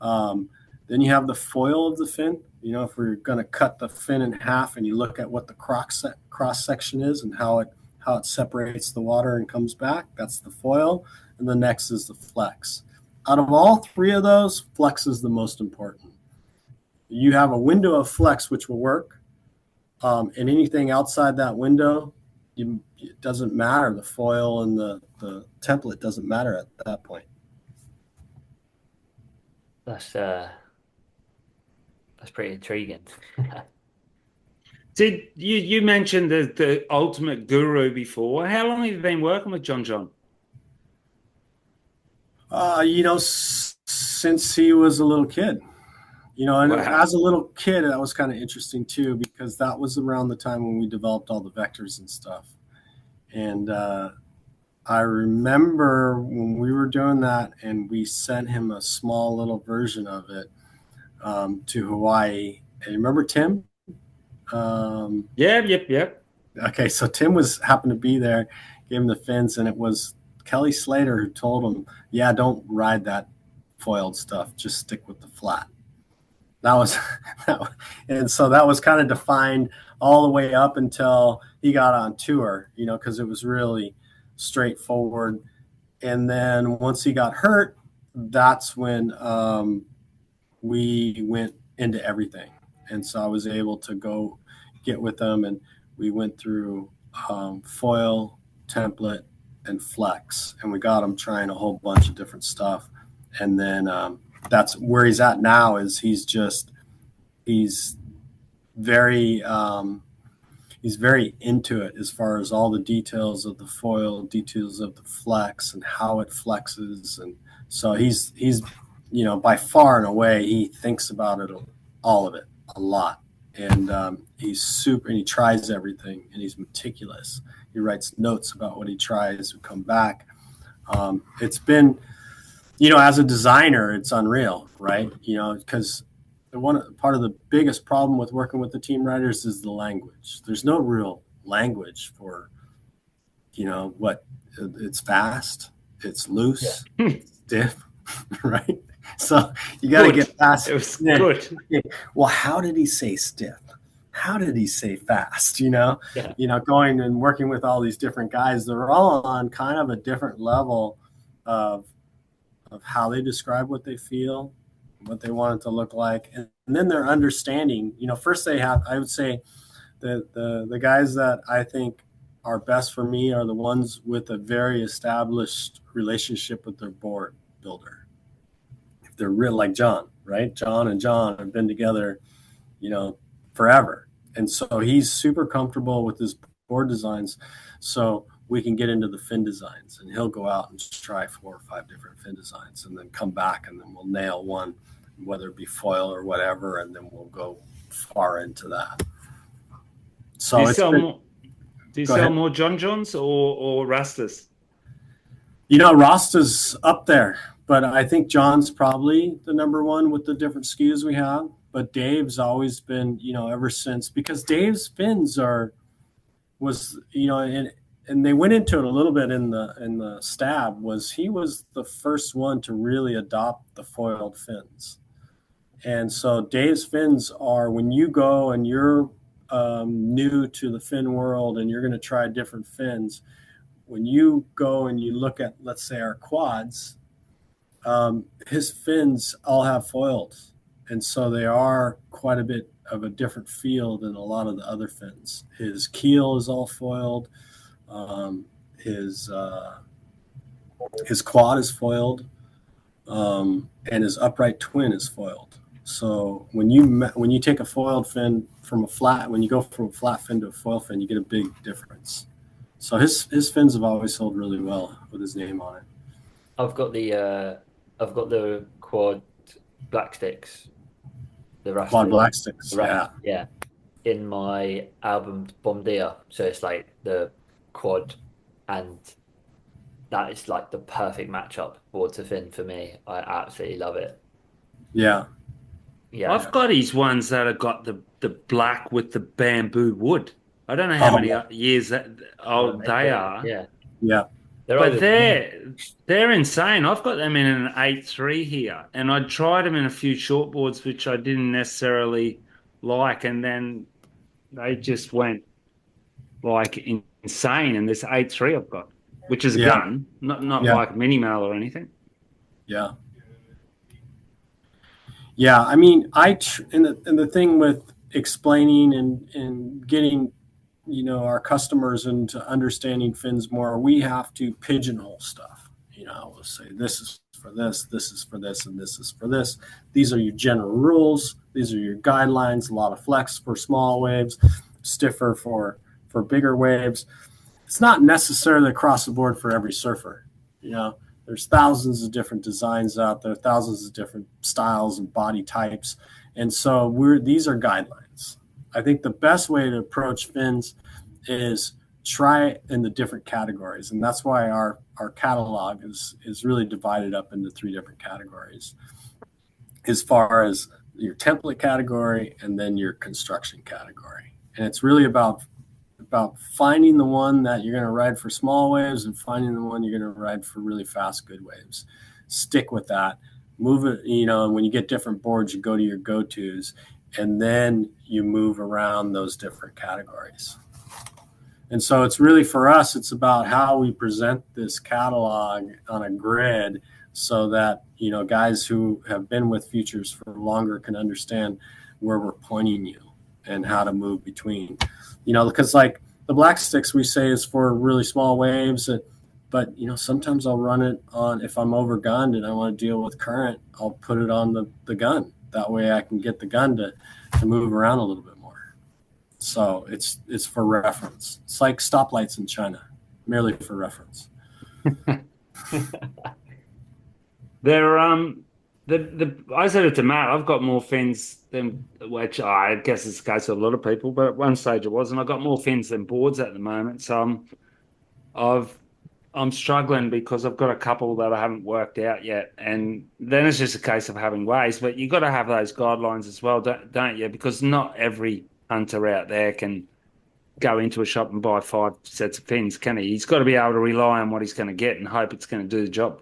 Um, then you have the foil of the fin. If we're going to cut the fin in half, and you look at what the cross section is and how it separates the water and comes back, that's the foil. And the next is the flex. Out of all three of those, flex is the most important. You have a window of flex which will work, and anything outside that window, it doesn't matter. The foil and the template doesn't matter at that point. that's uh, that's pretty intriguing. Did you mentioned the ultimate guru before? How long have you been working with John? Since he was a little kid, And Wow. as a little kid, that was kind of interesting too, because that was around the time when we developed all the vectors and stuff. And I remember when we were doing that, and we sent him a small little version of it to Hawaii. And you remember Tim? Yeah, yep. Okay, so Tim happened to be there, gave him the fins, and it was Kelly Slater who told him, "Yeah, don't ride that foiled stuff. Just stick with the flat." That was, and so that was kind of defined all the way up until he got on tour, because it was really straightforward. And then once he got hurt, that's when we went into everything. And so I was able to go get with them, and we went through foil, template, and flex, and we got him trying a whole bunch of different stuff. And then that's where he's at now. Is he's very he's very into it as far as all the details of the foil, details of the flex, and how it flexes. And so he's by far and away, he thinks about it, all of it, a lot. And he's super, and he tries everything, and he's meticulous. He writes notes about what he tries to come back. It's been, as a designer, it's unreal, right? Because part of the biggest problem with working with the team writers is the language. There's no real language for, what it's fast, it's loose, it's stiff, right? So you got to get past. It was good. Well, how did he say stiff? How did he say fast? Yeah. Going and working with all these different guys, they're all on kind of a different level of how they describe what they feel, what they want it to look like, and then their understanding. First I would say the guys that I think are best for me are the ones with a very established relationship with their board builder. If they're real, like John, right? John and John have been together, forever. And so he's super comfortable with his board designs. So we can get into the fin designs, and he'll go out and try 4 or 5 different fin designs, and then come back, and then we'll nail one, whether it be foil or whatever, and then we'll go far into that. So do you sell more John Johns or Rastas? Rasta's up there, but I think John's probably the number one with the different SKUs we have. But Dave's always been, ever since, because Dave's fins was, and they went into it a little bit in the stab, he was the first one to really adopt the foiled fins. And so Dave's fins are, when you go and you're new to the fin world and you're going to try different fins, when you go and you look at, let's say, our quads, his fins all have foils. And so they are quite a bit of a different feel than a lot of the other fins. His keel is all foiled. His quad is foiled, and his upright twin is foiled. So when you take a foiled fin when you go from a flat fin to a foil fin, you get a big difference. So his fins have always sold really well with his name on it. I've got the quad black sticks. The Quad black sticks, yeah. In my album Bombardier, so it's like the quad, and that is like the perfect matchup board to fin for me. I absolutely love it. Yeah. I've got his ones that have got the black with the bamboo wood. I don't know how many years old they are. Yeah. But they're insane. I've got them in an 8.3 here, and I tried them in a few shortboards, which I didn't necessarily like, and then they just went like insane. And this 8.3 I've got, which is a gun, not like mini mail or anything. Yeah. Yeah, I mean, and the thing with explaining and getting, our customers into understanding fins more, we have to pigeonhole stuff. We'll say this is for this is for this, and this is for this. These are your general rules. These are your guidelines. A lot of flex for small waves, stiffer for bigger waves. It's not necessarily across the board for every surfer. There's thousands of different designs out there, thousands of different styles and body types. And so these are guidelines. I think the best way to approach fins is try in the different categories. And that's why our catalog is really divided up into three different categories as far as your template category and then your construction category. And it's really about finding the one that you're going to ride for small waves and finding the one you're going to ride for really fast good waves. Stick with that. Move it, and when you get different boards, you go to your go-tos, and then you move around those different categories. And so it's really, for us, it's about how we present this catalog on a grid so that, guys who have been with Futures for longer can understand where we're pointing you and how to move between. Because like the black sticks we say is for really small waves, but sometimes I'll run it on, if I'm overgunned and I want to deal with current, I'll put it on the gun. That way I can get the gun to move around a little bit more. So it's for reference. It's like stoplights in China, merely for reference. I said it to Matt, I've got more fins than, which I guess is the case for a lot of people, but at one stage it wasn't. I've got more fins than boards at the moment. So I've I'm struggling because I've got a couple that I haven't worked out yet, and then it's just a case of having ways. But you've got to have those guidelines as well, don't you? Because not every hunter out there can go into a shop and buy 5 sets of fins, can he? He's got to be able to rely on what he's going to get and hope it's going to do the job.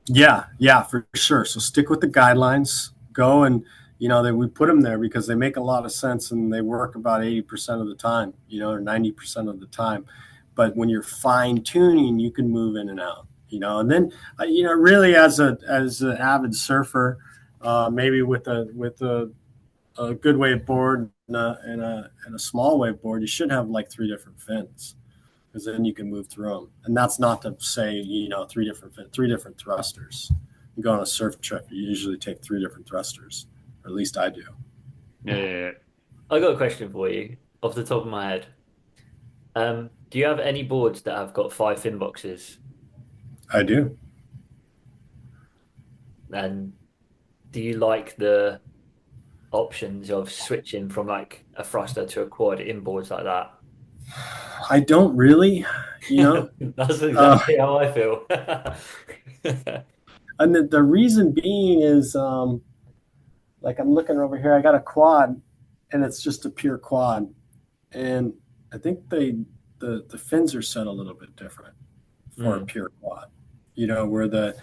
Yeah, for sure. So stick with the guidelines. Go and that we put them there because they make a lot of sense and they work about 80% of the time, or 90% of the time. But when you're fine tuning, you can move in and out, and then, really as an avid surfer, maybe with a good wave board and a small wave board, you should have like 3 different fins because then you can move through them. And that's not to say, 3 different thrusters. You go on a surf trip, you usually take 3 different thrusters, or at least I do. Yeah. I got a question for you off the top of my head. Do you have any boards that have got 5 fin boxes? I do. And do you like the options of switching from like a thruster to a quad in boards like that? I don't really, That's uh, exactly how I feel. and the reason being is, like I'm looking over here, I got a quad, and it's just a pure quad, and I think the fins are set a little bit different for a pure quad. Where the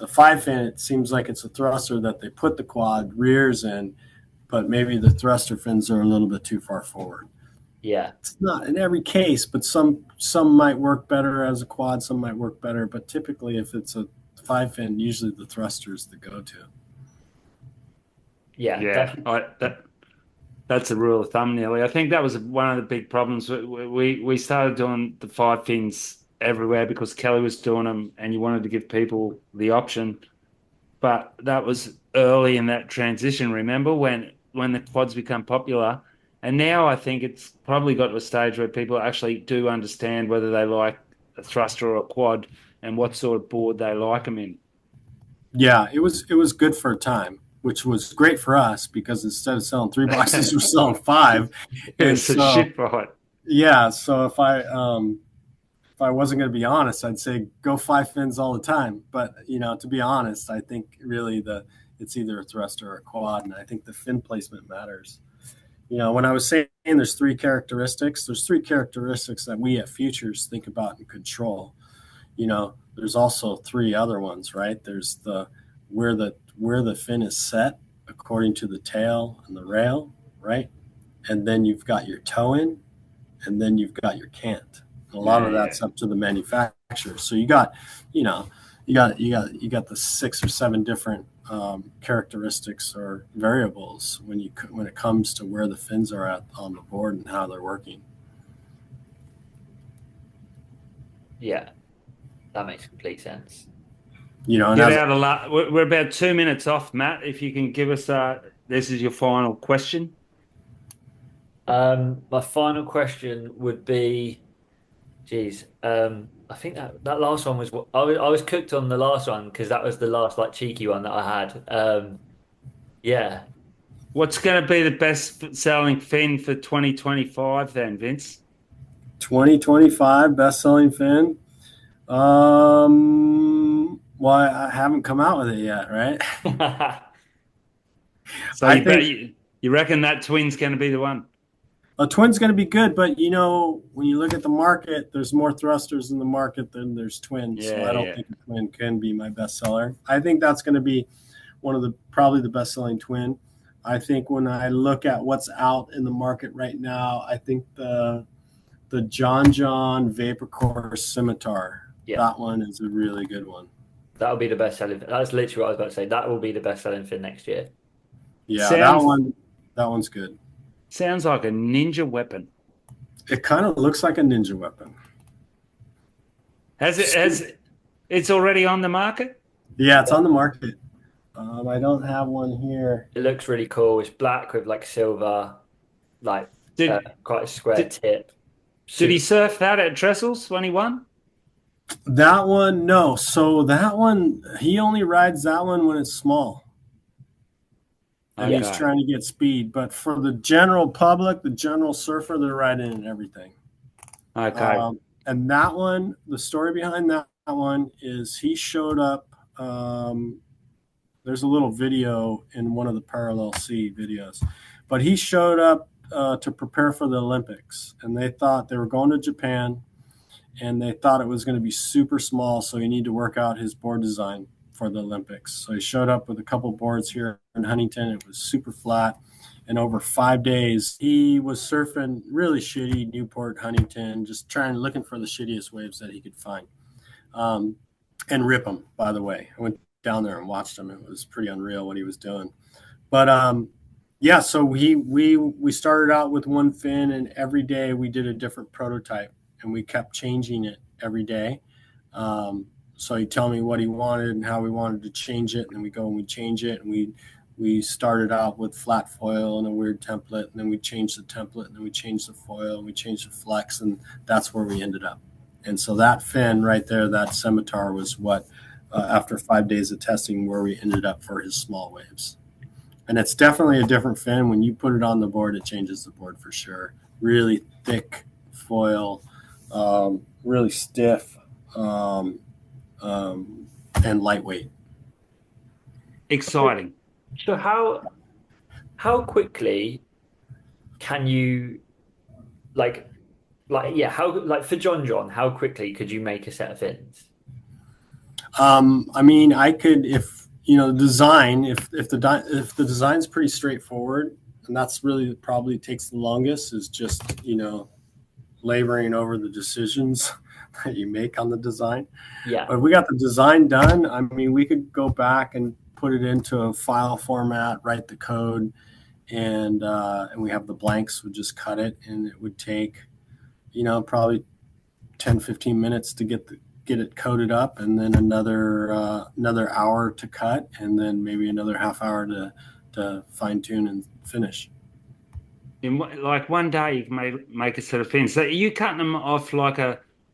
5 fin, it seems like it's a thruster that they put the quad rears in, but maybe the thruster fins are a little bit too far forward. Yeah. It's not in every case, but some might work better as a quad, some might work better. But typically, if it's a 5 fin, usually the thruster is the go-to. Yeah, Yeah, that's a rule of thumb, nearly. I think that was one of the big problems. We started doing the 5 fins everywhere because Kelly was doing them, and you wanted to give people the option. But that was early in that transition. Remember when the quads become popular, and now I think it's probably got to a stage where people actually do understand whether they like a thruster or a quad and what sort of board they like them in. Yeah, it was good for a time, which was great for us because instead of selling 3 boxes, we're selling 5. And It's a so shit fight. yeah, so if I wasn't going to be honest, I'd say go 5 fins all the time. But to be honest, I think really it's either a thruster or a quad, and I think the fin placement matters. When I was saying there's 3 characteristics, that we at Futures think about and control. There's also 3 other ones, right? There's where the fin is set according to the tail and the rail, right? And then you've got your toe in, and then you've got your cant. And a lot of that's up to the manufacturer. So you got the 6 or 7 different characteristics or variables when it comes to where the fins are at on the board and how they're working. yeah, that makes complete sense. And Get out a lot. We're about 2 minutes off, Matt. If you can give us this is your final question. My final question would be, geez, I think that last one was what I was cooked on the last one because that was the last like cheeky one that I had. Yeah. What's going to be the best selling fin for 2025 then, Vince? 2025 best-selling fin. Well, I haven't come out with it yet, right? So I you bet think you reckon that twin's going to be the one? a twin's going to be good, but when you look at the market, there's more thrusters in the market than there's twins. So Yeah, I don't yeah. think a twin can be my bestseller. I think that's going to be one of the probably the best-selling twin. I think when I look at what's out in the market right now, I think the John Vapor Core Scimitar. Yeah, That one is a really good one. that'll be the best selling. That's literally what I was about to say. That will be the best selling fin next year. Yeah, Sounds that one's good. sounds like a ninja weapon. It kind of looks like a ninja weapon. Has it's already on the market? Yeah, it's on the market. I don't have one here. It looks really cool. It's black with like silver, like Did quite a square did tip. did he Super. surf that at Trestles when he won? That one, no. So that one, he only rides that one when it's small and Yeah, he's Okay. trying to get speed. But for the general public, the general surfer, they're riding in everything. Okay. And that one, the story behind that one is he showed up. There's a little video in one of the Parallel C videos, but he showed up to prepare for the Olympics, and they thought they were going to Japan, and they thought it was going to be super small, so he needed to work out his board design for the Olympics. So he showed up with a couple boards here in Huntington. It was super flat, and over 5 days, he was surfing really shitty Newport, Huntington, just looking for the shittiest waves that he could find, and rip them. By the way, I went down there and watched him. It was pretty unreal what he was doing. But yeah, so we started out with one fin, and every day we did a different prototype, and we kept changing it every day. So he'd tell me what he wanted and how we wanted to change it, and then we go and we change it, and we started out with flat foil and a weird template, and then we changed the template, and then we changed the foil, and we changed the flex, and that's where we ended up. And so that fin right there, that Scimitar, was what after 5 days of testing where we ended up for his small waves. And it's definitely a different fin. When you put it on the board, it changes the board for sure. Really thick foil, really stiff, and lightweight. Exciting. So how quickly can you yeah, how like for John, how quickly could you make a set of fins? I mean, I could, if design, if the design's pretty straightforward, and that's really probably takes the longest, is just laboring over the decisions that you make on the design. Yeah. But if we got the design done, I mean, we could go back and put it into a file format, write the code, and we have the blanks. Would just cut it, and it would take probably 10-15 minutes to get it coded up, and then another hour to cut, and then maybe another half hour to fine tune and finish. Like one day you can make a set of fins. So are you cutting them off like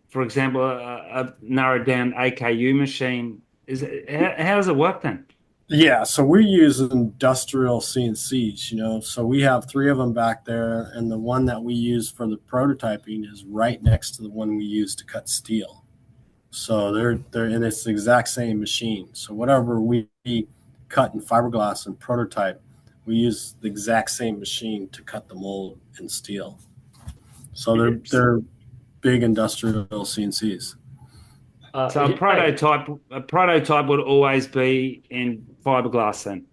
for example, a narrowed down AKU machine? How does it work then? Yeah, so we use industrial CNCs, so we have 3 of them back there, and the one that we use for the prototyping is right next to the one we use to cut steel. So they're and it's the exact same machine. So whatever we cut in fiberglass and prototype, we use the exact same machine to cut the mold in steel. So they're big industrial CNCs. So a prototype would always be in fiberglass then.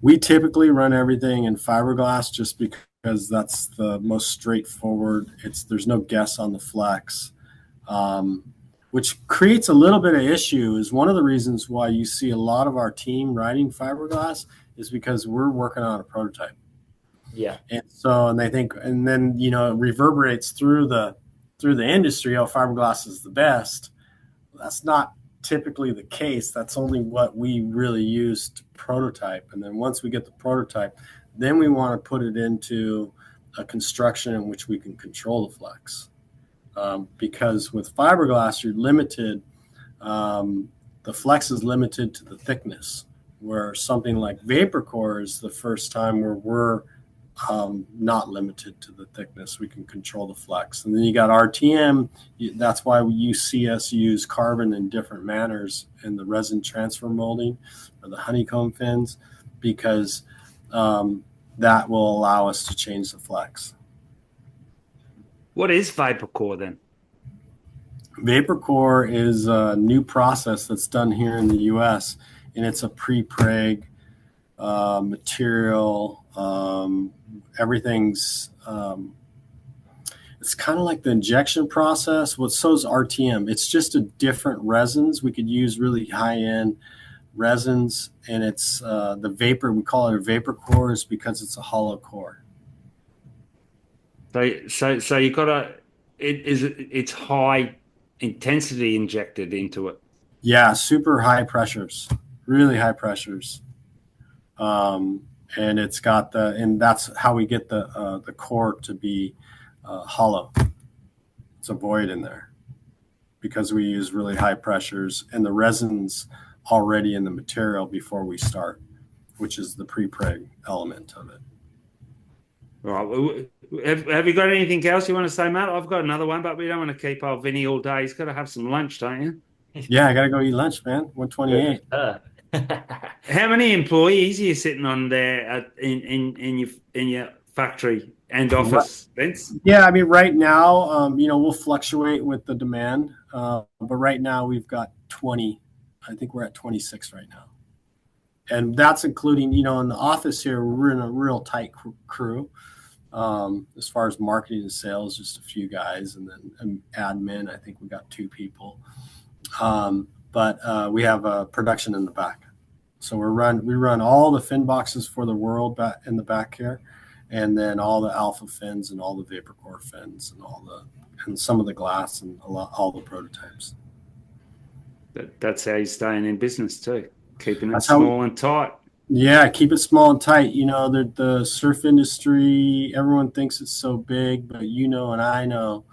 We typically run everything in fiberglass just because that's the most straightforward. There's no guess on the flex, which creates a little bit of issue. Is one of the reasons why you see a lot of our team riding fiberglass is because we're working on a prototype. Yeah. And they think, and then it reverberates through the industry. Oh, fiberglass is the best. That's not typically the case. That's only what we really use to prototype. And then once we get the prototype, then we want to put it into a construction in which we can control the flex. Because with fiberglass, you're limited. The flex is limited to the thickness. where something like vapor core is the first time where we're not limited to the thickness. We can control the flex. And then you got RTM. That's why you see us use carbon in different manners in the resin transfer molding or the honeycomb fins, because that will allow us to change the flex. What is vapor core then? Vapor core is a new process that's done here in the U.S., and it's a pre-preg material. Everything's it's kind of like the injection process. Well, so is RTM. It's just a different resins. We could use really high-end resins, and it's the vapor. We call it a vapor core is because it's a hollow core. So you got it's high intensity injected into it. Yeah, super high pressures, really high pressures. And it's got and that's how we get the core to be hollow. It's a void in there because we use really high pressures and the resin's already in the material before we start, which is the pre-preg element of it. Right. Have you got anything else you want to say, Matt? I've got another one, but we don't want to keep our Vinny all day. He's got to have some lunch, don't you? Yeah, I got to go eat lunch, man. 128. How many employees are you sitting on there in your factory and office, Vince? Yeah, I mean, right now, we'll fluctuate with the demand, but right now we've got 20. I think we're at 26 right now, and that's including, in the office here, we're in a real tight crew. As far as marketing and sales, just a few guys, and then admin, I think we got 2 people. But we have production in the back. So we run all the fin boxes for the world in the back here, and then all the alpha fins and all the vapor core fins and some of the glass and all the prototypes. That's how you're staying in business too, keeping it small and tight. Yeah, keep it small and tight. The surf industry, everyone thinks it's so big, but and I know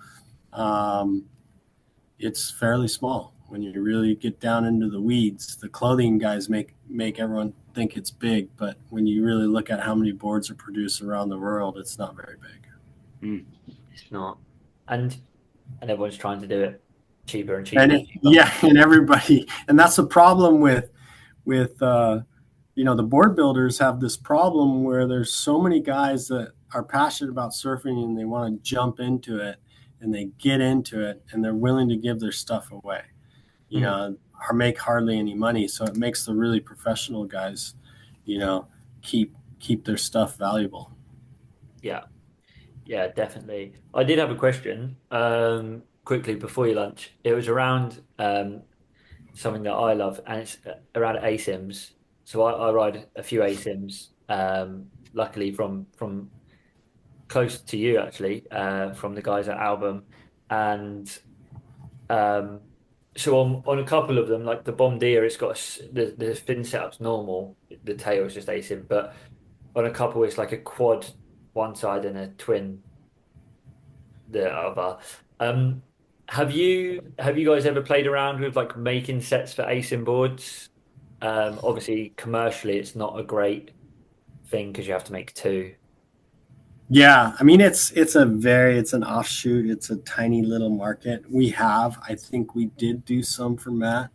it's fairly small. When you really get down into the weeds, the clothing guys make everyone think it's big, but when you really look at how many boards are produced around the world, it's not very big. It's not. And everyone's trying to do it cheaper and cheaper. And everybody, and that's the problem with the board builders have this problem where there's so many guys that are passionate about surfing and they want to jump into it and they get into it and they're willing to give their stuff away, or make hardly any money. So it makes the really professional guys, keep their stuff valuable. Yeah, definitely. I did have a question quickly before your lunch. It was around something that I love, and it's around ASIMs. So I ride a few ASIMs, luckily from close to you actually, from the guys at Album, and so on a couple of them, like the Bombardier, it's got the fin setup's normal, the tail is just ASIM, but on a couple it's like a quad one side and a twin the other. Have you guys ever played around with like making sets for ASIM boards? Obviously commercially it's not a great thing because you have to make 2. Yeah, I mean it's an offshoot. It's a tiny little market. I think we did do some for Matt.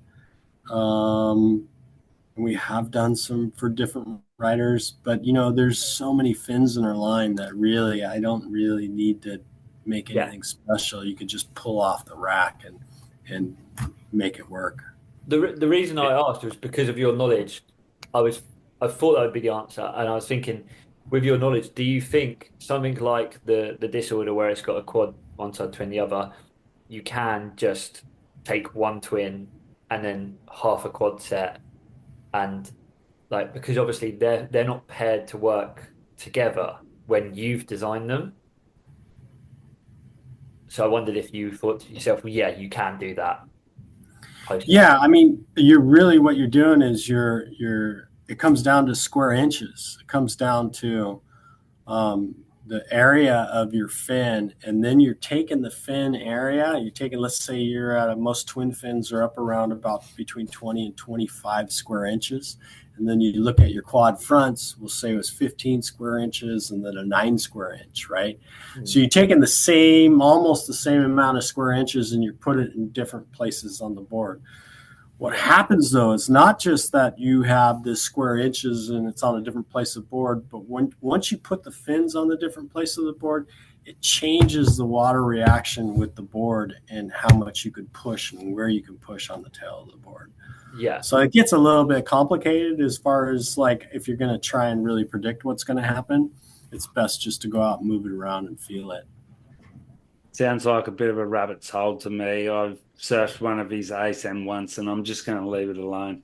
We have done some for different riders, but there's so many fins in our line that really I don't really need to make anything special. You could just pull off the rack and make it work. The reason I asked was because of your knowledge. I thought that would be the answer, and I was thinking, with your knowledge, do you think something like the disorder where it's got a quad one side twin the other, you can just take one twin and then half a quad set, and like because obviously they're not paired to work together when you've designed them. So I wondered if you thought to yourself, well, yeah, you can do that. Yeah, I mean, what you're doing is it comes down to square inches. It comes down to the area of your fin, and then you're taking the fin area. You're taking, let's say you're at most twin fins are up around about between 20 and 25 square inches. And then you look at your quad fronts, we'll say it was 15 square inches and then a 9 square inch, right? So you're taking the same, almost the same amount of square inches, and you put it in different places on the board. What happens though, it's not just that you have this square inches and it's on a different place of the board, but once you put the fins on the different place of the board, it changes the water reaction with the board and how much you could push and where you can push on the tail of the board. Yeah. So it gets a little bit complicated as far as like if you're going to try and really predict what's going to happen, it's best just to go out and move it around and feel it. Sounds like a bit of a rabbit's hole to me. I've surfed one of his ASM once, and I'm just going to leave it alone.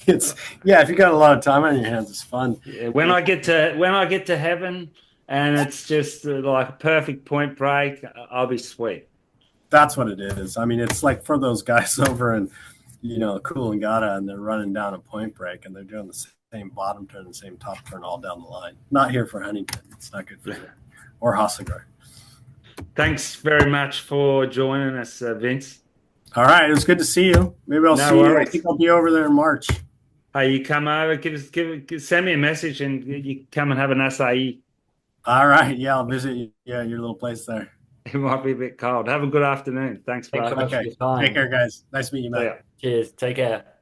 It's if you got a lot of time on your hands, it's fun. Yeah, when I get to heaven, and it's just like a perfect point break, I'll be sweet. That's what it is. I mean, it's like for those guys over in, Coolangatta, and they're running down a point break, and they're doing the same bottom turn, the same top turn all down the line. Not here for Huntington. It's not good for you. Or Hossegor. Thanks very much for joining us, Vince. All right, it was good to see you. Maybe I'll see you. I think I'll be over there in March. Hey, you come over, send me a message, and you come and have an acai. All right, I'll visit your little place there. It might be a bit cold. Have a good afternoon. Thanks, bro. Thanks so much for your time. Take care, guys. Nice meeting you, man. Cheers. Take care.